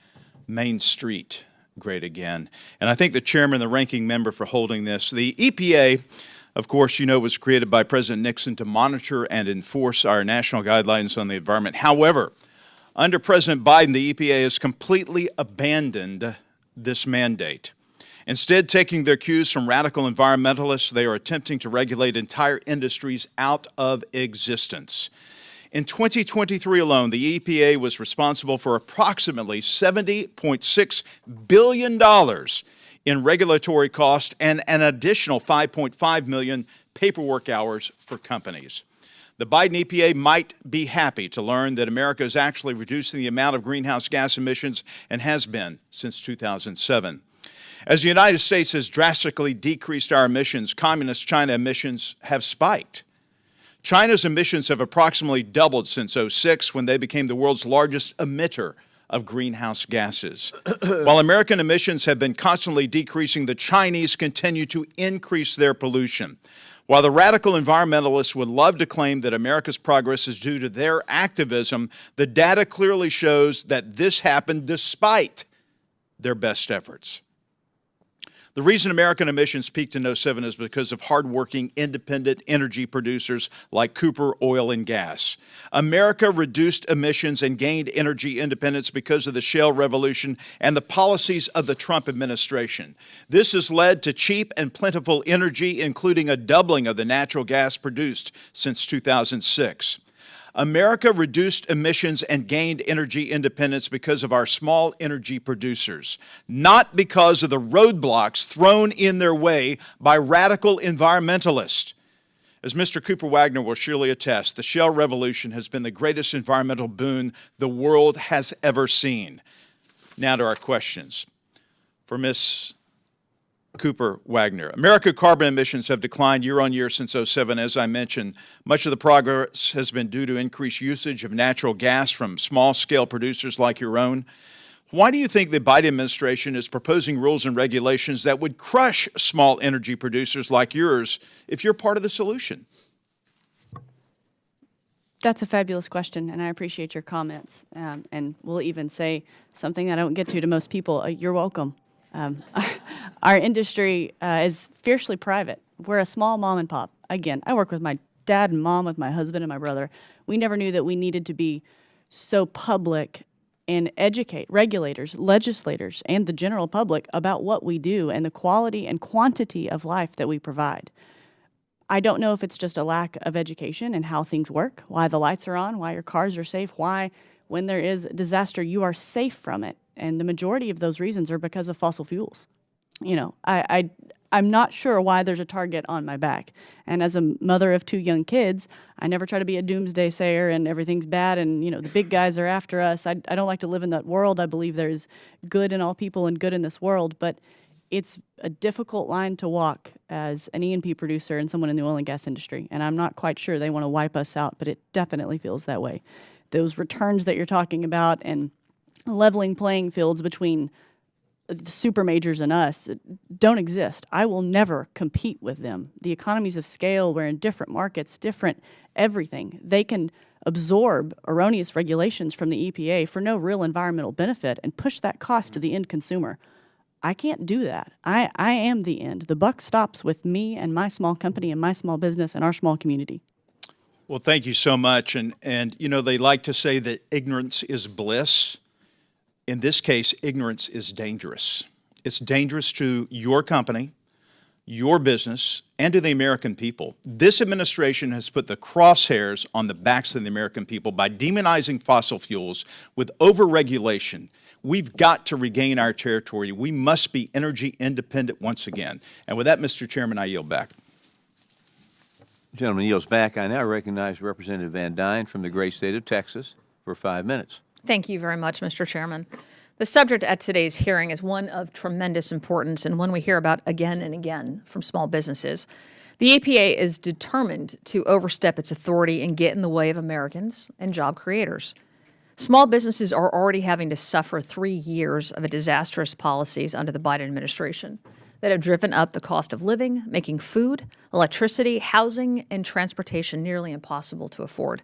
Main Street great again. And I thank the chairman and the ranking member for holding this. The EPA, of course, was created by President Nixon to monitor and enforce our national guidelines on the environment. However, under President Biden, the EPA has completely abandoned this mandate. Instead, taking their cues from radical environmentalists, they are attempting to regulate entire industries out of existence. In 2023 alone, the EPA was responsible for approximately $70.6 billion in regulatory costs and an additional 5.5 million paperwork hours for companies. The Biden EPA might be happy to learn that America is actually reducing the amount of greenhouse gas emissions and has been since 2007. As the United States has drastically decreased our emissions, communist China emissions have spiked. China's emissions have approximately doubled since 2006, when they became the world's largest emitter of greenhouse gases. While American emissions have been constantly decreasing, the Chinese continue to increase their pollution. While the radical environmentalists would love to claim that America's progress is due to their activism, the data clearly shows that this happened despite their best efforts. The reason American emissions peaked in 2007 is because of hardworking, independent energy producers like Cooper Oil and Gas. America reduced emissions and gained energy independence because of the shale revolution and the policies of the Trump administration. This has led to cheap and plentiful energy, including a doubling of the natural gas produced since 2006. America reduced emissions and gained energy independence because of our small energy producers, not because of the roadblocks thrown in their way by radical environmentalists. As Mr. Cooper Wagner will surely attest, the shale revolution has been the greatest environmental boon the world has ever seen. Now to our questions. For Ms. Cooper Wagner. American carbon emissions have declined year on year since 2007, as I mentioned. Much of the progress has been due to increased usage of natural gas from small-scale producers like your own. Why do you think the Biden administration is proposing rules and regulations that would crush small energy producers like yours if you're part of the solution? That's a fabulous question, and I appreciate your comments. And we'll even say something I don't get to most people. You're welcome. Our industry is fiercely private. We're a small mom and pop. Again, I work with my dad and mom, with my husband and my brother. We never knew that we needed to be so public and educate regulators, legislators, and the general public about what we do and the quality and quantity of life that we provide. I don't know if it's just a lack of education and how things work, why the lights are on, why your cars are safe, why when there is a disaster, you are safe from it. And the majority of those reasons are because of fossil fuels. I'm not sure why there's a target on my back. And as a mother of 2 young kids, I never try to be a doomsday sayer and everything's bad and, the big guys are after us. I don't like to live in that world. I believe there's good in all people and good in this world, but it's a difficult line to walk as an E&P producer and someone in the oil and gas industry. And I'm not quite sure they want to wipe us out, but it definitely feels that way. Those returns that you're talking about and leveling playing fields between the super majors and us don't exist. I will never compete with them. The economies of scale, we're in different markets, different everything. They can absorb erroneous regulations from the EPA for no real environmental benefit and push that cost to the end consumer. I can't do that. I am the end. The buck stops with me and my small company and my small business and our small community. Well, thank you so much. And you know, they like to say that ignorance is bliss. In this case, ignorance is dangerous. It's dangerous to your company, your business, and to the American people. This administration has put the crosshairs on the backs of the American people by demonizing fossil fuels with overregulation. We've got to regain our territory. We must be energy independent once again. And with that, Mr. Chairman, I yield back. Gentleman yields back. I now recognize Representative Van Dyne from the great state of Texas for 5 minutes. Thank you very much, Mr. Chairman. The subject at today's hearing is one of tremendous importance and one we hear about again and again from small businesses. The EPA is determined to overstep its authority and get in the way of Americans and job creators. Small businesses are already having to suffer 3 years of disastrous policies under the Biden administration that have driven up the cost of living, making food, electricity, housing, and transportation nearly impossible to afford.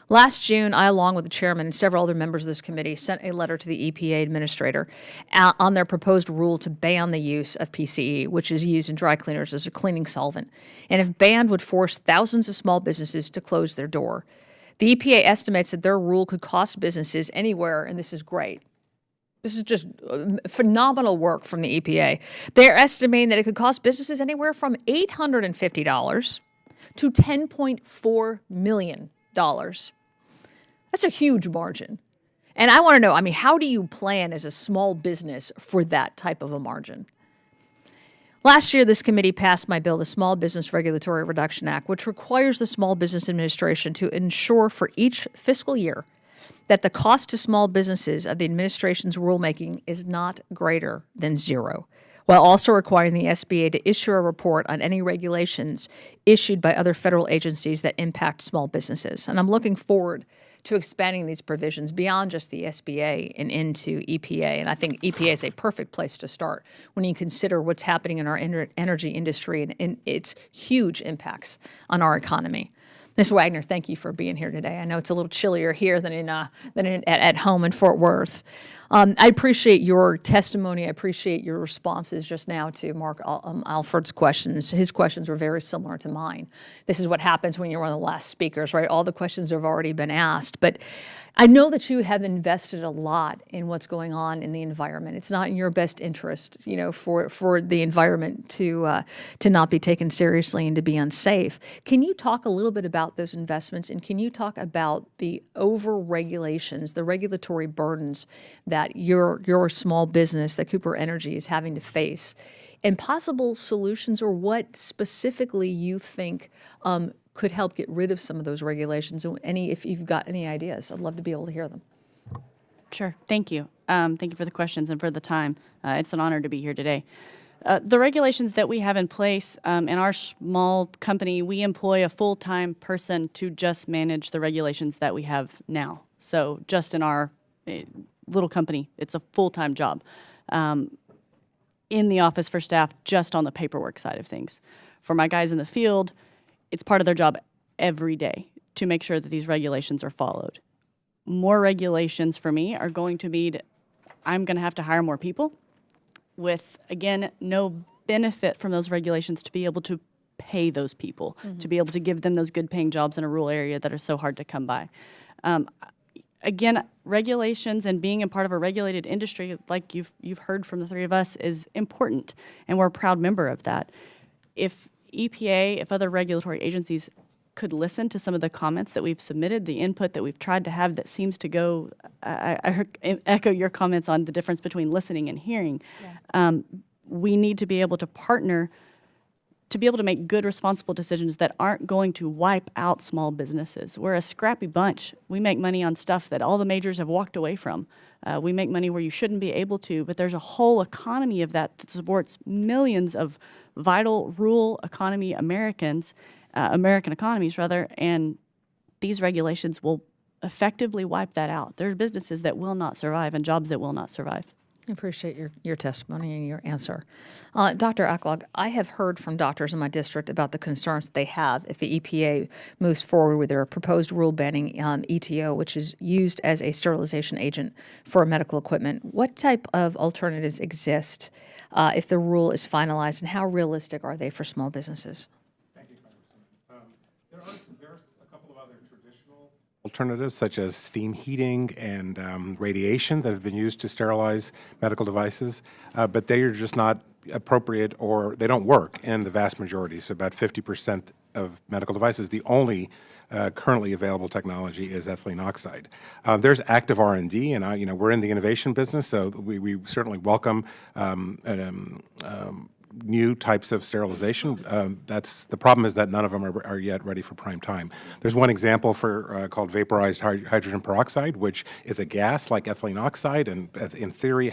Last June, I, along with the chairman and several other members of this committee, sent a letter to the EPA administrator on their proposed rule to ban the use of PCE, which is used in dry cleaners as a cleaning solvent, and if banned, would force thousands of small businesses to close their door. The EPA estimates that their rule could cost businesses anywhere, and this is great, this is just phenomenal work from the EPA. They're estimating that it could cost businesses anywhere from $850 to $10.4 million. That's a huge margin. And I want to know, I mean, how do you plan as a small business for that type of a margin? Last year, this committee passed my bill, the Small Business Regulatory Reduction Act, which requires the Small Business Administration to ensure for each fiscal year that the cost to small businesses of the administration's rulemaking is not greater than zero, while also requiring the SBA to issue a report on any regulations issued by other federal agencies that impact small businesses. And I'm looking forward to expanding these provisions beyond just the SBA and into EPA. And I think EPA is a perfect place to start when you consider what's happening in our energy industry and its huge impacts on our economy. Ms. Wagner, thank you for being here today. I know it's a little chillier here than at home in Fort Worth. I appreciate your testimony. I appreciate your responses just now to Mark Alford's questions. His questions were very similar to mine. This is what happens when you're one of the last speakers, right? All the questions have already been asked. But I know that you have invested a lot in what's going on in the environment. It's not in your best interest, you know, for the environment to not be taken seriously and to be unsafe. Can you talk a little bit about those investments, and can you talk about the over-regulations, the regulatory burdens that your small business, that Cooper Energy, is having to face, and possible solutions, or what specifically you think could help get rid of some of those regulations? If you've got any ideas, I'd love to be able to hear them. Sure. Thank you. Thank you for the questions and for the time. It's an honor to be here today. The regulations that we have in place in our small company, we employ a full-time person to just manage the regulations that we have now. So just in our little company, it's a full-time job in the office for staff, just on the paperwork side of things. For my guys in the field, it's part of their job every day to make sure that these regulations are followed. More regulations for me are going to mean I'm going to have to hire more people with, again, no benefit from those regulations to be able to pay those people, to be able to give them those good paying jobs in a rural area that are so hard to come by. Again, regulations and being a part of a regulated industry, like you've heard from the three of us, is important, and we're a proud member of that. If EPA, if other regulatory agencies could listen to some of the comments that we've submitted, the input that we've tried to have that seems to go, I echo your comments on the difference between listening and hearing. Yeah. We need to be able to partner to be able to make good, responsible decisions that aren't going to wipe out small businesses. We're a scrappy bunch. We make money on stuff that all the majors have walked away from. We make money where you shouldn't be able to, but there's a whole economy of that supports millions of vital rural economy American economies, rather, and these regulations will effectively wipe that out. There's businesses that will not survive and jobs that will not survive. I appreciate your testimony and your answer. Dr. Aklog, I have heard from doctors in my district about the concerns that they have if the EPA moves forward with their proposed rule banning ETO, which is used as a sterilization agent for medical equipment. What type of alternatives exist if the rule is finalized, and how realistic are they for small businesses? Thank you, Congressman. There are a couple of alternatives such as steam heating and radiation that have been used to sterilize medical devices, but they are just not appropriate or they don't work in the vast majority. So about 50% of medical devices, the only currently available technology is ethylene oxide. There's active R&D, and we're in the innovation business, so we certainly welcome new types of sterilization. That's the problem is that none of them are yet ready for prime time. There's one example called vaporized hydrogen peroxide, which is a gas like ethylene oxide, and in theory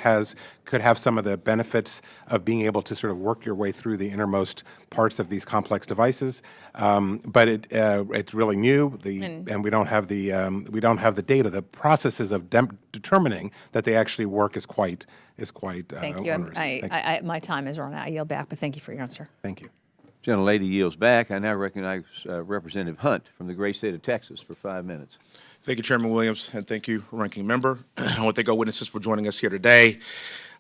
could have some of the benefits of being able to sort of work your way through the innermost parts of these complex devices. But it's really new, and we don't have the data. The processes of determining that they actually work is quite Thank you. onerous. My time is running. I yield back, but thank you for your answer. Thank you. Gentlelady yields back. I now recognize Representative Hunt from the great state of Texas for 5 minutes. Thank you, Chairman Williams, and thank you, Ranking Member. I want to thank our witnesses for joining us here today.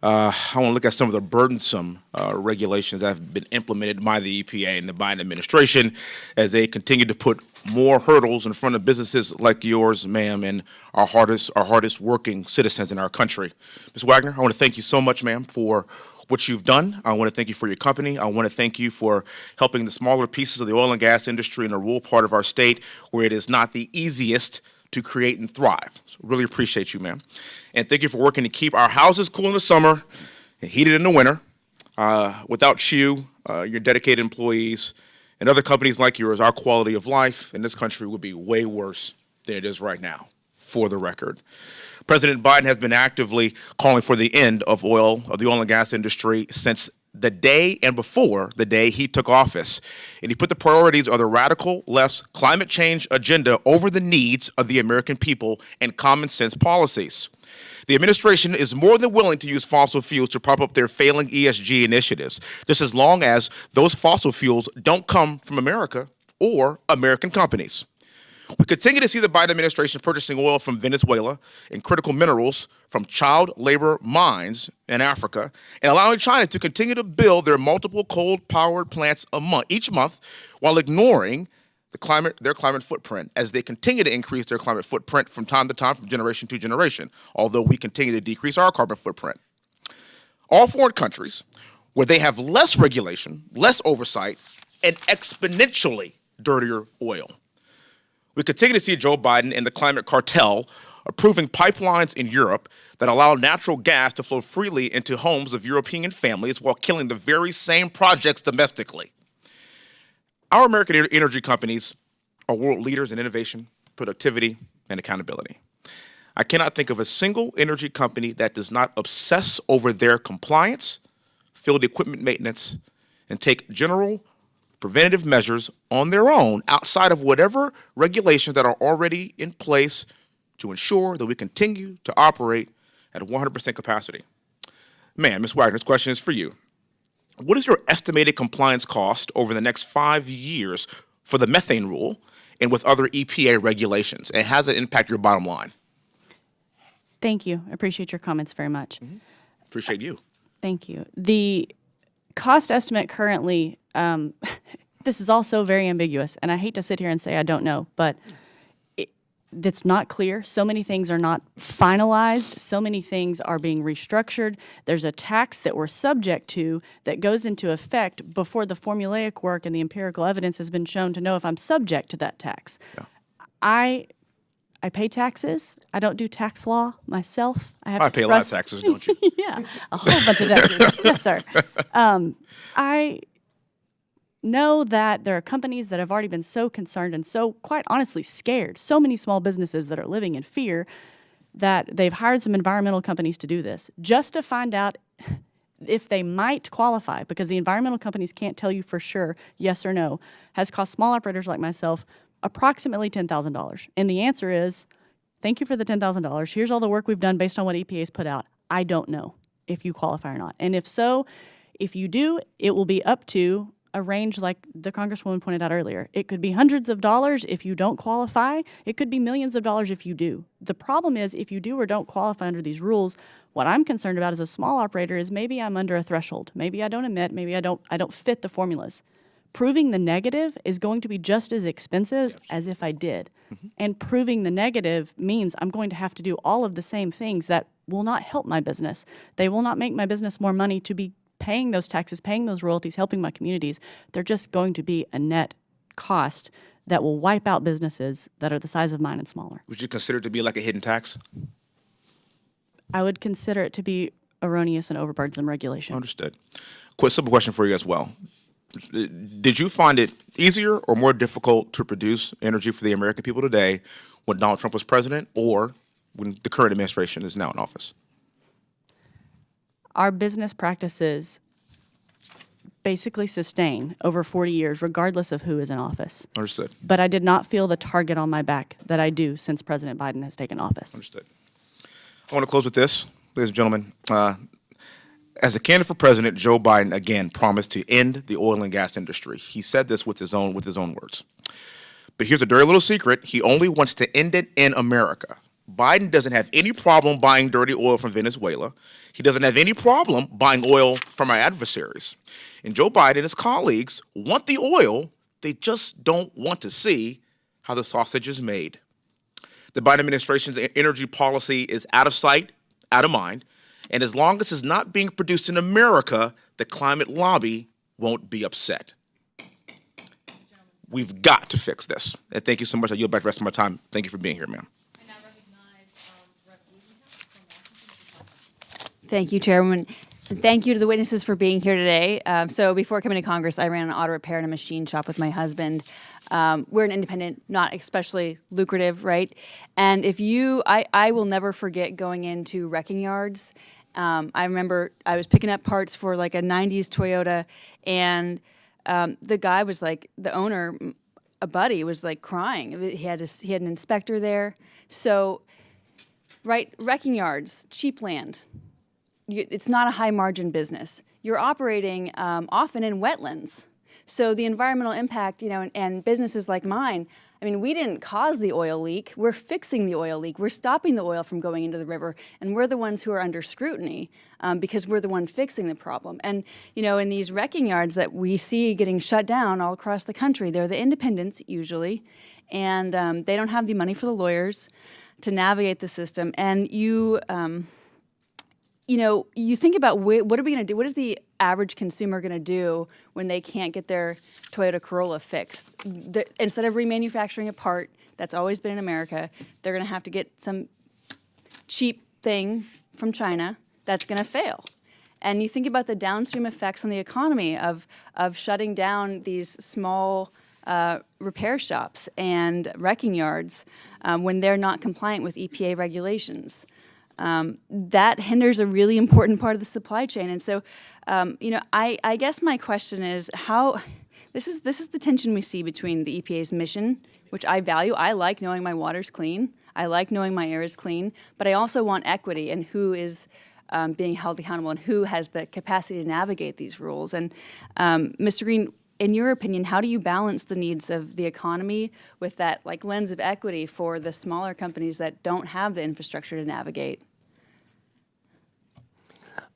I want to look at some of the burdensome regulations that have been implemented by the EPA and the Biden administration as they continue to put more hurdles in front of businesses like yours, ma'am, and our hardest working citizens in our country. Ms. Wagner, I want to thank you so much, ma'am, for what you've done. I want to thank you for your company. I want to thank you for helping the smaller pieces of the oil and gas industry in the rural part of our state where it is not the easiest to create and thrive. So really appreciate you, ma'am. And thank you for working to keep our houses cool in the summer and heated in the winter. Without you, your dedicated employees, and other companies like yours, our quality of life in this country would be way worse than it is right now, for the record. President Biden has been actively calling for the end of the oil and gas industry since the day and before the day he took office. And he put the priorities of the radical left's climate change agenda over the needs of the American people and common sense policies. The administration is more than willing to use fossil fuels to prop up their failing ESG initiatives, just as long as those fossil fuels don't come from America or American companies. We continue to see the Biden administration purchasing oil from Venezuela and critical minerals from child labor mines in Africa and allowing China to continue to build their multiple coal-powered plants each month while ignoring their climate footprint as they continue to increase their climate footprint from time to time, from generation to generation, although we continue to decrease our carbon footprint. All foreign countries, where they have less regulation, less oversight, and exponentially dirtier oil. We continue to see Joe Biden and the climate cartel approving pipelines in Europe that allow natural gas to flow freely into homes of European families while killing the very same projects domestically. Our American energy companies are world leaders in innovation, productivity, and accountability. I cannot think of a single energy company that does not obsess over their compliance, field equipment maintenance, and take general preventative measures on their own outside of whatever regulations that are already in place to ensure that we continue to operate at 100% capacity. Ma'am, Ms. Wagner, this question is for you. What is your estimated compliance cost over the next 5 years for the methane rule and with other EPA regulations? And how does it impact your bottom line? Thank you. I appreciate your comments very much. Appreciate you. Thank you. The cost estimate currently, this is also very ambiguous, and I hate to sit here and say I don't know, but it's not clear. So many things are not finalized. So many things are being restructured. There's a tax that we're subject to that goes into effect before the formulaic work and the empirical evidence has been shown to know if I'm subject to that tax. Yeah. I pay taxes. I don't do tax law myself. I pay a lot of taxes, don't you? Yeah, a whole bunch of taxes. Yes, sir. I know that there are companies that have already been so concerned and so, quite honestly, scared. So many small businesses that are living in fear that they've hired some environmental companies to do this just to find out if they might qualify, because the environmental companies can't tell you for sure, yes or no, has cost small operators like myself approximately $10,000. And the answer is, thank you for the $10,000. Here's all the work we've done based on what EPA's put out. I don't know if you qualify or not. And if so, if you do, it will be up to a range like the Congresswoman pointed out earlier. It could be hundreds of dollars if you don't qualify. It could be millions of dollars if you do. The problem is if you do or don't qualify under these rules, what I'm concerned about as a small operator is maybe I'm under a threshold. Maybe I don't emit, maybe I don't fit the formulas. proving the negative is going to be just as expensive as if I did. And proving the negative means I'm going to have to do all of the same things that will not help my business. They will not make my business more money to be paying those taxes, paying those royalties, helping my communities. They're just going to be a net cost that will wipe out businesses that are the size of mine and smaller. Would you consider it to be like a hidden tax? I would consider it to be erroneous and overburdensome regulation. Understood. Quick, simple question for you as well. Did you find it easier or more difficult to produce energy for the American people today when Donald Trump was president or when the current administration is now in office? Our business practices basically sustain over 40 years, regardless of who is in office. Understood. But I did not feel the target on my back that I do since President Biden has taken office. Understood. I want to close with this, ladies and gentlemen. As a candidate for president, Joe Biden again promised to end the oil and gas industry. He said this with his own words. But here's a dirty little secret. He only wants to end it in America. Biden doesn't have any problem buying dirty oil from Venezuela. He doesn't have any problem buying oil from our adversaries. And Joe Biden and his colleagues want the oil. They just don't want to see how the sausage is made. The Biden administration's energy policy is out of sight, out of mind. And as long as it's not being produced in America, the climate lobby won't be upset. We've got to fix this. And thank you so much. I yield back the rest of my time. Thank you for being here, ma'am. Thank you, Chairwoman. And thank you to the witnesses for being here today. So before coming to Congress, I ran an auto repair and a machine shop with my husband. We're an independent, not especially lucrative, right? And if I will never forget going into wrecking yards. I remember I was picking up parts for like a 90s Toyota, and the guy was like, the owner, a buddy, was like crying. He had an inspector there. So, right, wrecking yards, cheap land. It's not a high margin business. You're operating often in wetlands. So the environmental impact, and businesses like mine, I mean, we didn't cause the oil leak. We're fixing the oil leak. We're stopping the oil from going into the river, and we're the ones who are under scrutiny because we're the one fixing the problem. And, in these wrecking yards that we see getting shut down all across the country, they're the independents usually, and they don't have the money for the lawyers to navigate the system. And you think about what are we going to do? What is the average consumer going to do when they can't get their Toyota Corolla fixed? Instead of remanufacturing a part that's always been in America, they're going to have to get some cheap thing from China that's going to fail. And you think about the downstream effects on the economy of shutting down these small repair shops and wrecking yards when they're not compliant with EPA regulations. That hinders a really important part of the supply chain. And so, I guess my question is how, this is the tension we see between the EPA's mission, which I value. I like knowing my water's clean. I like knowing my air is clean. But I also want equity in who is being held accountable and who has the capacity to navigate these rules. And Mr. Green, in your opinion, how do you balance the needs of the economy with that lens of equity for the smaller companies that don't have the infrastructure to navigate?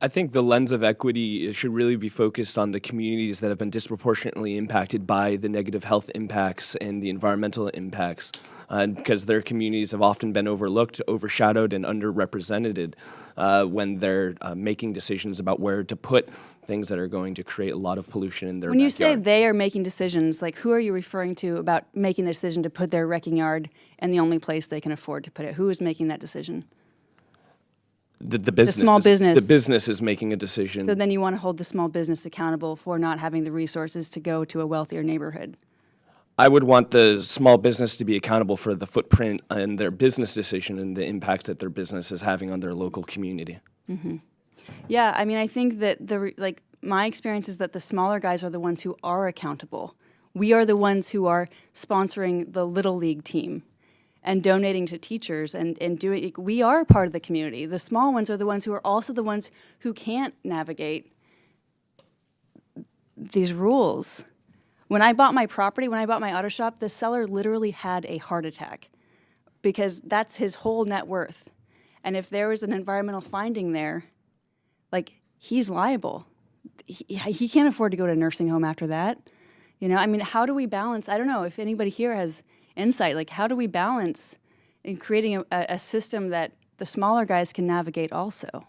I think the lens of equity should really be focused on the communities that have been disproportionately impacted by the negative health impacts and the environmental impacts, because their communities have often been overlooked, overshadowed, and underrepresented when they're making decisions about where to put things that are going to create a lot of pollution in their backyard. When you say they are making decisions, who are you referring to about making the decision to put their wrecking yard in the only place they can afford to put it? Who is making that decision? The business. The small business. The business is making a decision. So then you want to hold the small business accountable for not having the resources to go to a wealthier neighborhood. I would want the small business to be accountable for the footprint and their business decision and the impacts that their business is having on their local community. Mm-hmm. Yeah, I mean, I think that my experience is that the smaller guys are the ones who are accountable. We are the ones who are sponsoring the Little League team and donating to teachers and doing. We are part of the community. The small ones are the ones who are also the ones who can't navigate these rules. When I bought my property, when I bought my auto shop, the seller literally had a heart attack because that's his whole net worth. And if there was an environmental finding there, he's liable. He can't afford to go to a nursing home after that. You know, I mean, how do we balance? I don't know if anybody here has insight. Like, how do we balance in creating a system that the smaller guys can navigate also?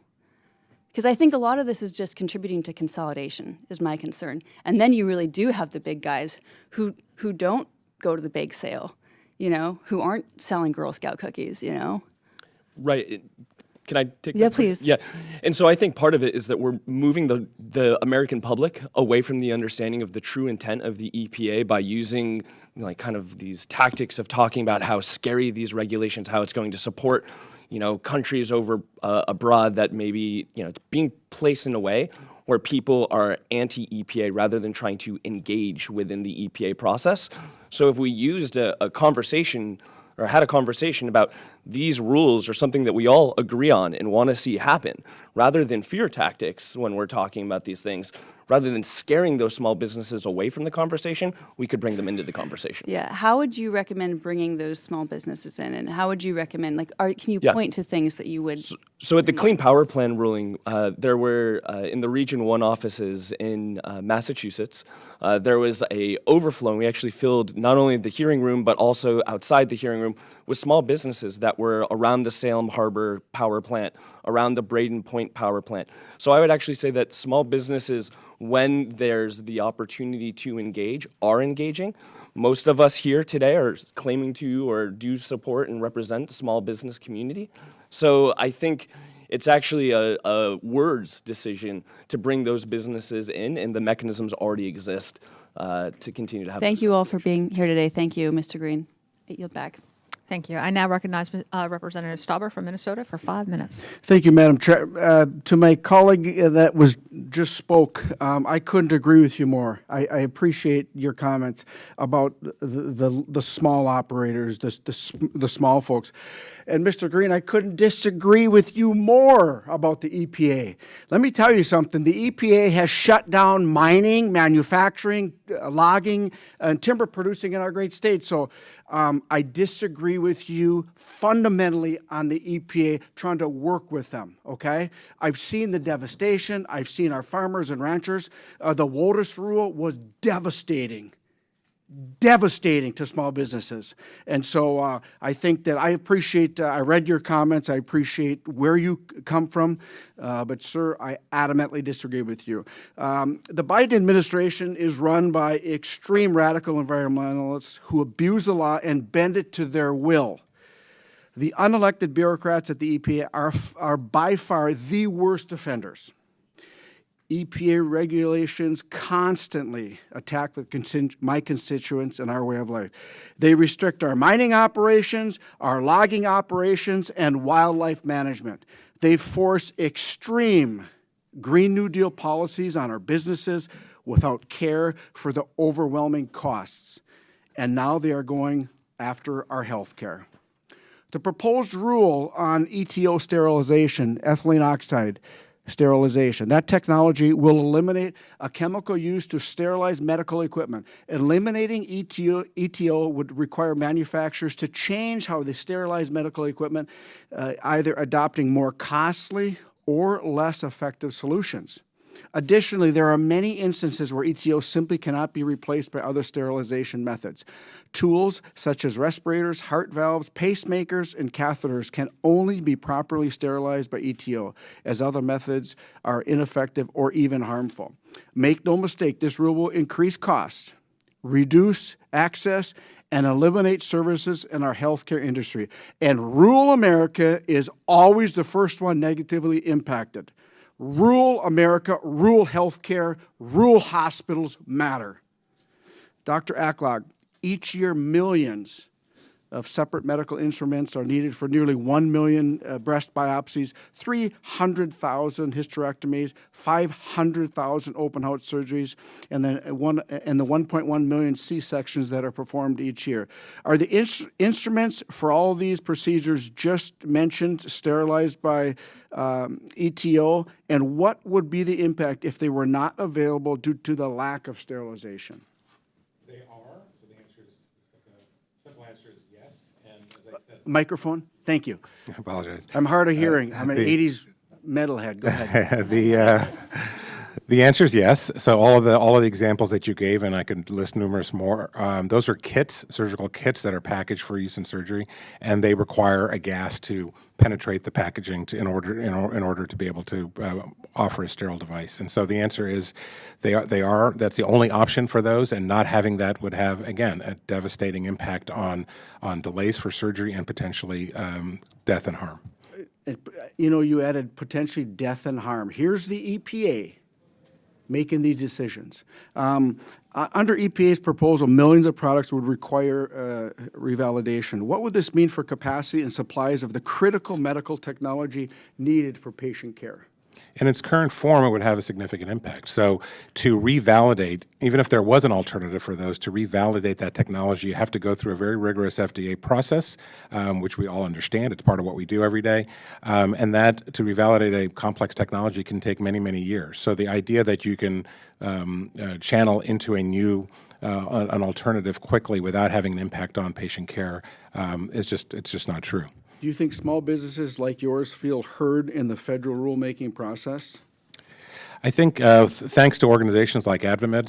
Because I think a lot of this is just contributing to consolidation, is my concern. And then you really do have the big guys who don't go to the bake sale, you know, who aren't selling Girl Scout cookies, you know? Right. Can I take Yeah, that? please. Yeah. And so I think part of it is that we're moving the American public away from the understanding of the true intent of the EPA by using like kind of these tactics of talking about how scary these regulations, how it's going to support, you know, countries over abroad that maybe, you know, it's being placed in a way where people are anti-EPA rather than trying to engage within the EPA process. So if we used a conversation or had a conversation about these rules are something that we all agree on and want to see happen, rather than fear tactics when we're talking about these things, rather than scaring those small businesses away from the conversation, we could bring them into the conversation. Yeah. How would you recommend bringing those small businesses in? And how would you recommend, like, can you point to things that you would? So at the Clean Power Plan ruling, there were, in the Region 1 offices in Massachusetts, there was a overflow. And we actually filled not only the hearing room, but also outside the hearing room with small businesses that were around the Salem Harbor power plant, around the Braden Point power plant. So I would actually say that small businesses, when there's the opportunity to engage, are engaging. Most of us here today are claiming to or do support and represent the small business community. So I think it's actually a words decision to bring those businesses in, and the mechanisms already exist to continue to have. Thank you all for being here today. Thank you, Mr. Green. I yield back. Thank you. I now recognize Representative Stauber from Minnesota for 5 minutes. Thank you, Madam Chair. To my colleague that was just spoke, I couldn't agree with you more. I appreciate your comments about the small operators, the small folks. And Mr. Green, I couldn't disagree with you more about the EPA. Let me tell you something. The EPA has shut down mining, manufacturing, logging, and timber producing in our great state. So I disagree with you fundamentally on the EPA trying to work with them, okay? I've seen the devastation. I've seen our farmers and ranchers. The WOTUS rule was devastating to small businesses. And so I think that I appreciate, I read your comments, I appreciate where you come from, but sir, I adamantly disagree with you. The Biden administration is run by extreme radical environmentalists who abuse the law and bend it to their will. The unelected bureaucrats at the EPA are by far the worst offenders. EPA regulations constantly attack my constituents and our way of life. They restrict our mining operations, our logging operations, and wildlife management. They force extreme Green New Deal policies on our businesses without care for the overwhelming costs. And now they are going after our health care. The proposed rule on ETO sterilization, ethylene oxide, sterilization. That technology will eliminate a chemical used to sterilize medical equipment. Eliminating ETO would require manufacturers to change how they sterilize medical equipment, either adopting more costly or less effective solutions. Additionally, there are many instances where ETO simply cannot be replaced by other sterilization methods. Tools such as respirators, heart valves, pacemakers, and catheters can only be properly sterilized by ETO, as other methods are ineffective or even harmful. Make no mistake, this rule will increase costs, reduce access, and eliminate services in our healthcare industry. And rural America is always the first one negatively impacted. Rural America, rural healthcare, rural hospitals matter. Dr. Aklog, each year millions of separate medical instruments are needed for nearly 1 million breast biopsies, 300,000 hysterectomies, 500,000 open heart surgeries, and the 1.1 million C-sections that are performed each year. Are the instruments for all these procedures just mentioned sterilized by ETO, and what would be the impact if they were not available due to the lack of sterilization? They are, so the simple answer is yes, and as I said... Microphone? Thank you. I apologize. I'm hard of hearing. I'm an 80s metalhead. Go ahead. The answer is yes. So all of the examples that you gave, and I could list numerous more, those are kits, surgical kits that are packaged for use in surgery, and they require a gas to penetrate the packaging in order to be able to offer a sterile device. And so the answer is that's the only option for those, and not having that would have, again, a devastating impact on delays for surgery and potentially death and harm. You added potentially death and harm. Here's the EPA making these decisions. Under EPA's proposal, millions of products would require revalidation. What would this mean for capacity and supplies of the critical medical technology needed for patient care? In its current form, it would have a significant impact. So to revalidate, even if there was an alternative for those, to revalidate that technology, you have to go through a very rigorous FDA process, which we all understand. It's part of what we do every day. And that, to revalidate a complex technology, can take many, many years. So the idea that you can channel into a new an alternative quickly without having an impact on patient care it's just not true. Do you think small businesses like yours feel heard in the federal rulemaking process? I think thanks to organizations like PAVmed,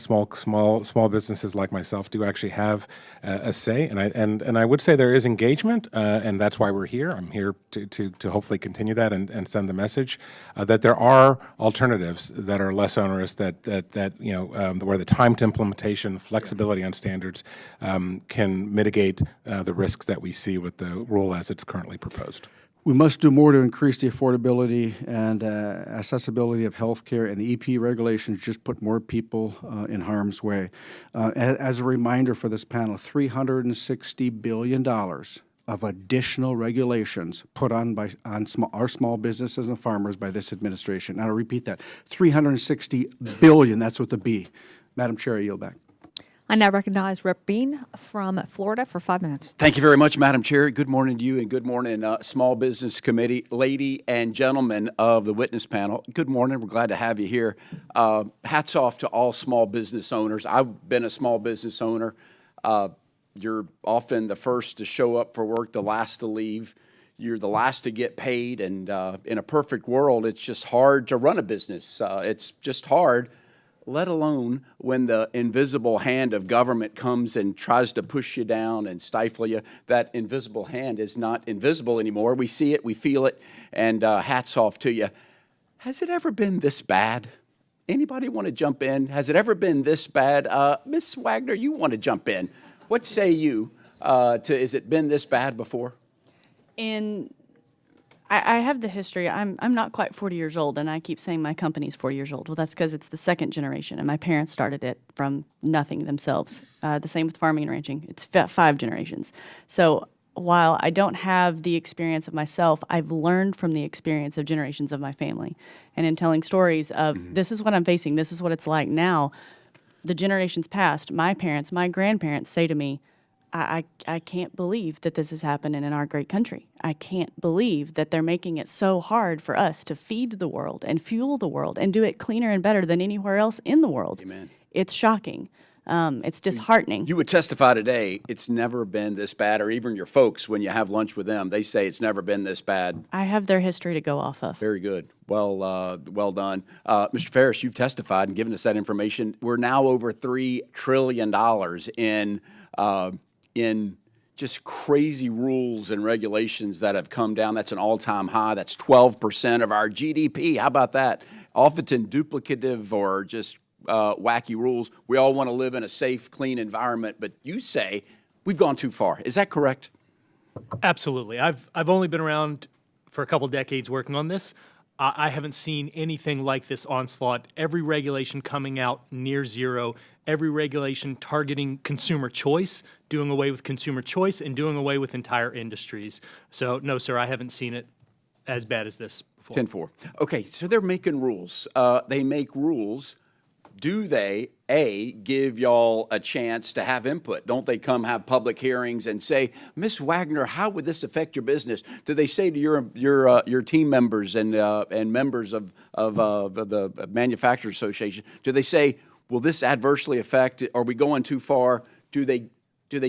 small businesses like myself do actually have a say, and I would say there is engagement, and that's why we're here. I'm here to hopefully continue that and send the message that there are alternatives that are less onerous, that where the time to implementation, flexibility on standards can mitigate the risks that we see with the rule as it's currently proposed. We must do more to increase the affordability and accessibility of health care, and the EPA regulations just put more people in harm's way. As a reminder for this panel, $360 billion of additional regulations put on our small businesses and farmers by this administration. Now, to repeat that, $360 billion, that's with a B. Madam Chair, I yield back. I now recognize Rep. Bean from Florida for 5 minutes. Thank you very much, Madam Chair. Good morning to you, and good morning, Small Business Committee, lady and gentlemen of the witness panel. Good morning. We're glad to have you here. Hats off to all small business owners. I've been a small business owner. You're often the first to show up for work, the last to leave. You're the last to get paid, and in a perfect world, it's just hard to run a business. It's just hard, let alone when the invisible hand of government comes and tries to push you down and stifle you. That invisible hand is not invisible anymore. We see it, we feel it, and hats off to you. Has it ever been this bad? Anybody want to jump in? Has it ever been this bad? Ms. Wagner, you want to jump in. What say you? Has it been this bad before? I have the history. I'm not quite 40 years old, and I keep saying my company's 40 years old. Well, that's because it's the second generation, and my parents started it from nothing themselves. The same with farming and ranching. It's 5 generations. So while I don't have the experience of myself, I've learned from the experience of generations of my family. And in telling stories of this is what I'm facing, this is what it's like now, the generations past, my parents, my grandparents say to me, I can't believe that this is happening in our great country. I can't believe that they're making it so hard for us to feed the world and fuel the world and do it cleaner and better than anywhere else in the world. Amen. It's shocking. It's disheartening. You would testify today, it's never been this bad, or even your folks, when you have lunch with them, they say it's never been this bad. I have their history to go off of. Very good. Well done. Mr. Ferris, you've testified and given us that information. We're now over $3 trillion in just crazy rules and regulations that have come down. That's an all-time high. That's 12% of our GDP. How about that? Often duplicative or just wacky rules. We all want to live in a safe, clean environment, but you say we've gone too far. Is that correct? Absolutely. I've only been around for a couple decades working on this. I haven't seen anything like this onslaught. Every regulation coming out near zero, every regulation targeting consumer choice, doing away with consumer choice, and doing away with entire industries. So, no, sir, I haven't seen it as bad as this before. 10-4. Okay, so they're making rules. They make rules. Do they, A, give y'all a chance to have input? Don't they come have public hearings and say, Ms. Wagner, how would this affect your business? Do they say to your team members and members of the Manufacturers Association, do they say, will this adversely affect, are we going too far? Do they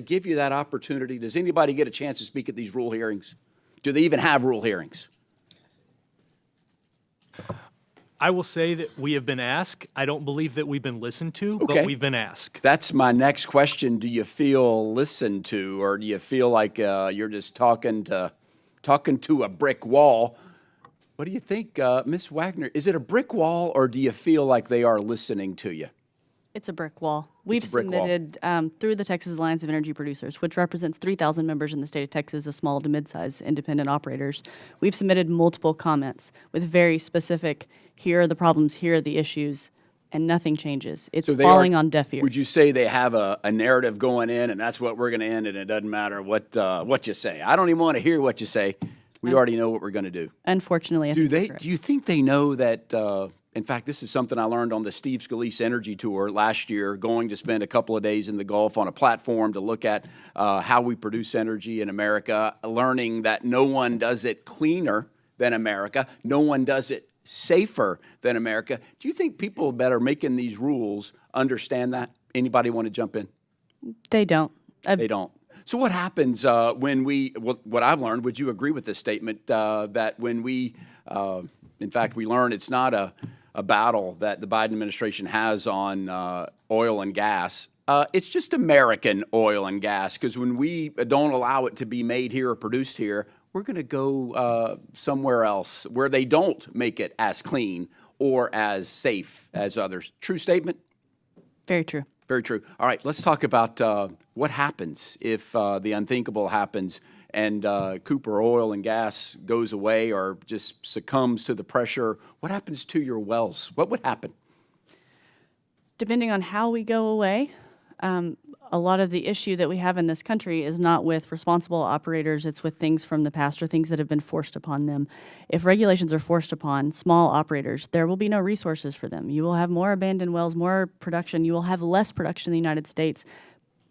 give you that opportunity? Does anybody get a chance to speak at these rule hearings? Do they even have rule hearings? I will say that we have been asked. I don't believe that we've been listened to, Okay. but we've been asked. That's my next question. Do you feel listened to, or do you feel like you're just talking to a brick wall? What do you think, Ms. Wagner? Is it a brick wall, or do you feel like they are listening to you? It's a brick wall. We've a brick wall. submitted through the Texas Alliance of Energy Producers, which represents 3,000 members in the state of Texas of small to mid-size independent operators. We've submitted multiple comments with very specific, here are the problems, here are the issues, and nothing changes. It's So they falling are- on deaf ears. Would you say they have a narrative going in, and that's what we're going to end, and it doesn't matter what you say? I don't even want to hear what you say. We already know what we're going to do. Unfortunately, I think that's correct. Do you think they know that? In fact, this is something I learned on the Steve Scalise Energy Tour last year, going to spend a couple of days in the Gulf on a platform to look at how we produce energy in America, learning that no one does it cleaner than America, no one does it safer than America. Do you think people that are making these rules understand that? Anybody want to jump in? They don't. They don't. So what happens when what I've learned, would you agree with this statement, that when we, in fact, we learn it's not a battle that the Biden administration has on oil and gas. It's just American oil and gas, because when we don't allow it to be made here or produced here, we're going to go somewhere else where they don't make it as clean or as safe as others. True statement? Very true. Very true. All right, let's talk about what happens if the unthinkable happens and Cooper Oil and Gas goes away or just succumbs to the pressure. What happens to your wells? What would happen? Depending on how we go away, a lot of the issue that we have in this country is not with responsible operators, it's with things from the past or things that have been forced upon them. If regulations are forced upon small operators, there will be no resources for them. You will have more abandoned wells, more production, you will have less production in the United States.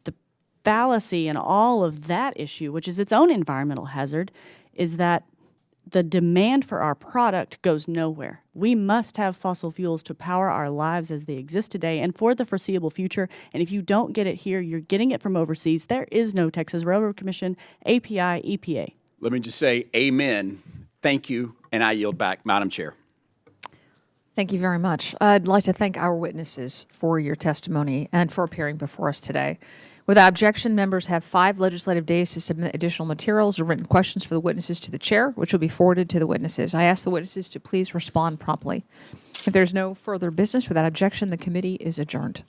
The fallacy in all of that issue, which is its own environmental hazard, is that the demand for our product goes nowhere. We must have fossil fuels to power our lives as they exist today and for the foreseeable future. And if you don't get it here, you're getting it from overseas. There is no Texas Railroad Commission, API, EPA. Let me just say amen, thank you, and I yield back. Madam Chair. Thank you very much. I'd like to thank our witnesses for your testimony and for appearing before us today. Without objection, members have 5 legislative days to submit additional materials or written questions for the witnesses to the chair, which will be forwarded to the witnesses. I ask the witnesses to please respond promptly. If there's no further business, without objection, the committee is adjourned.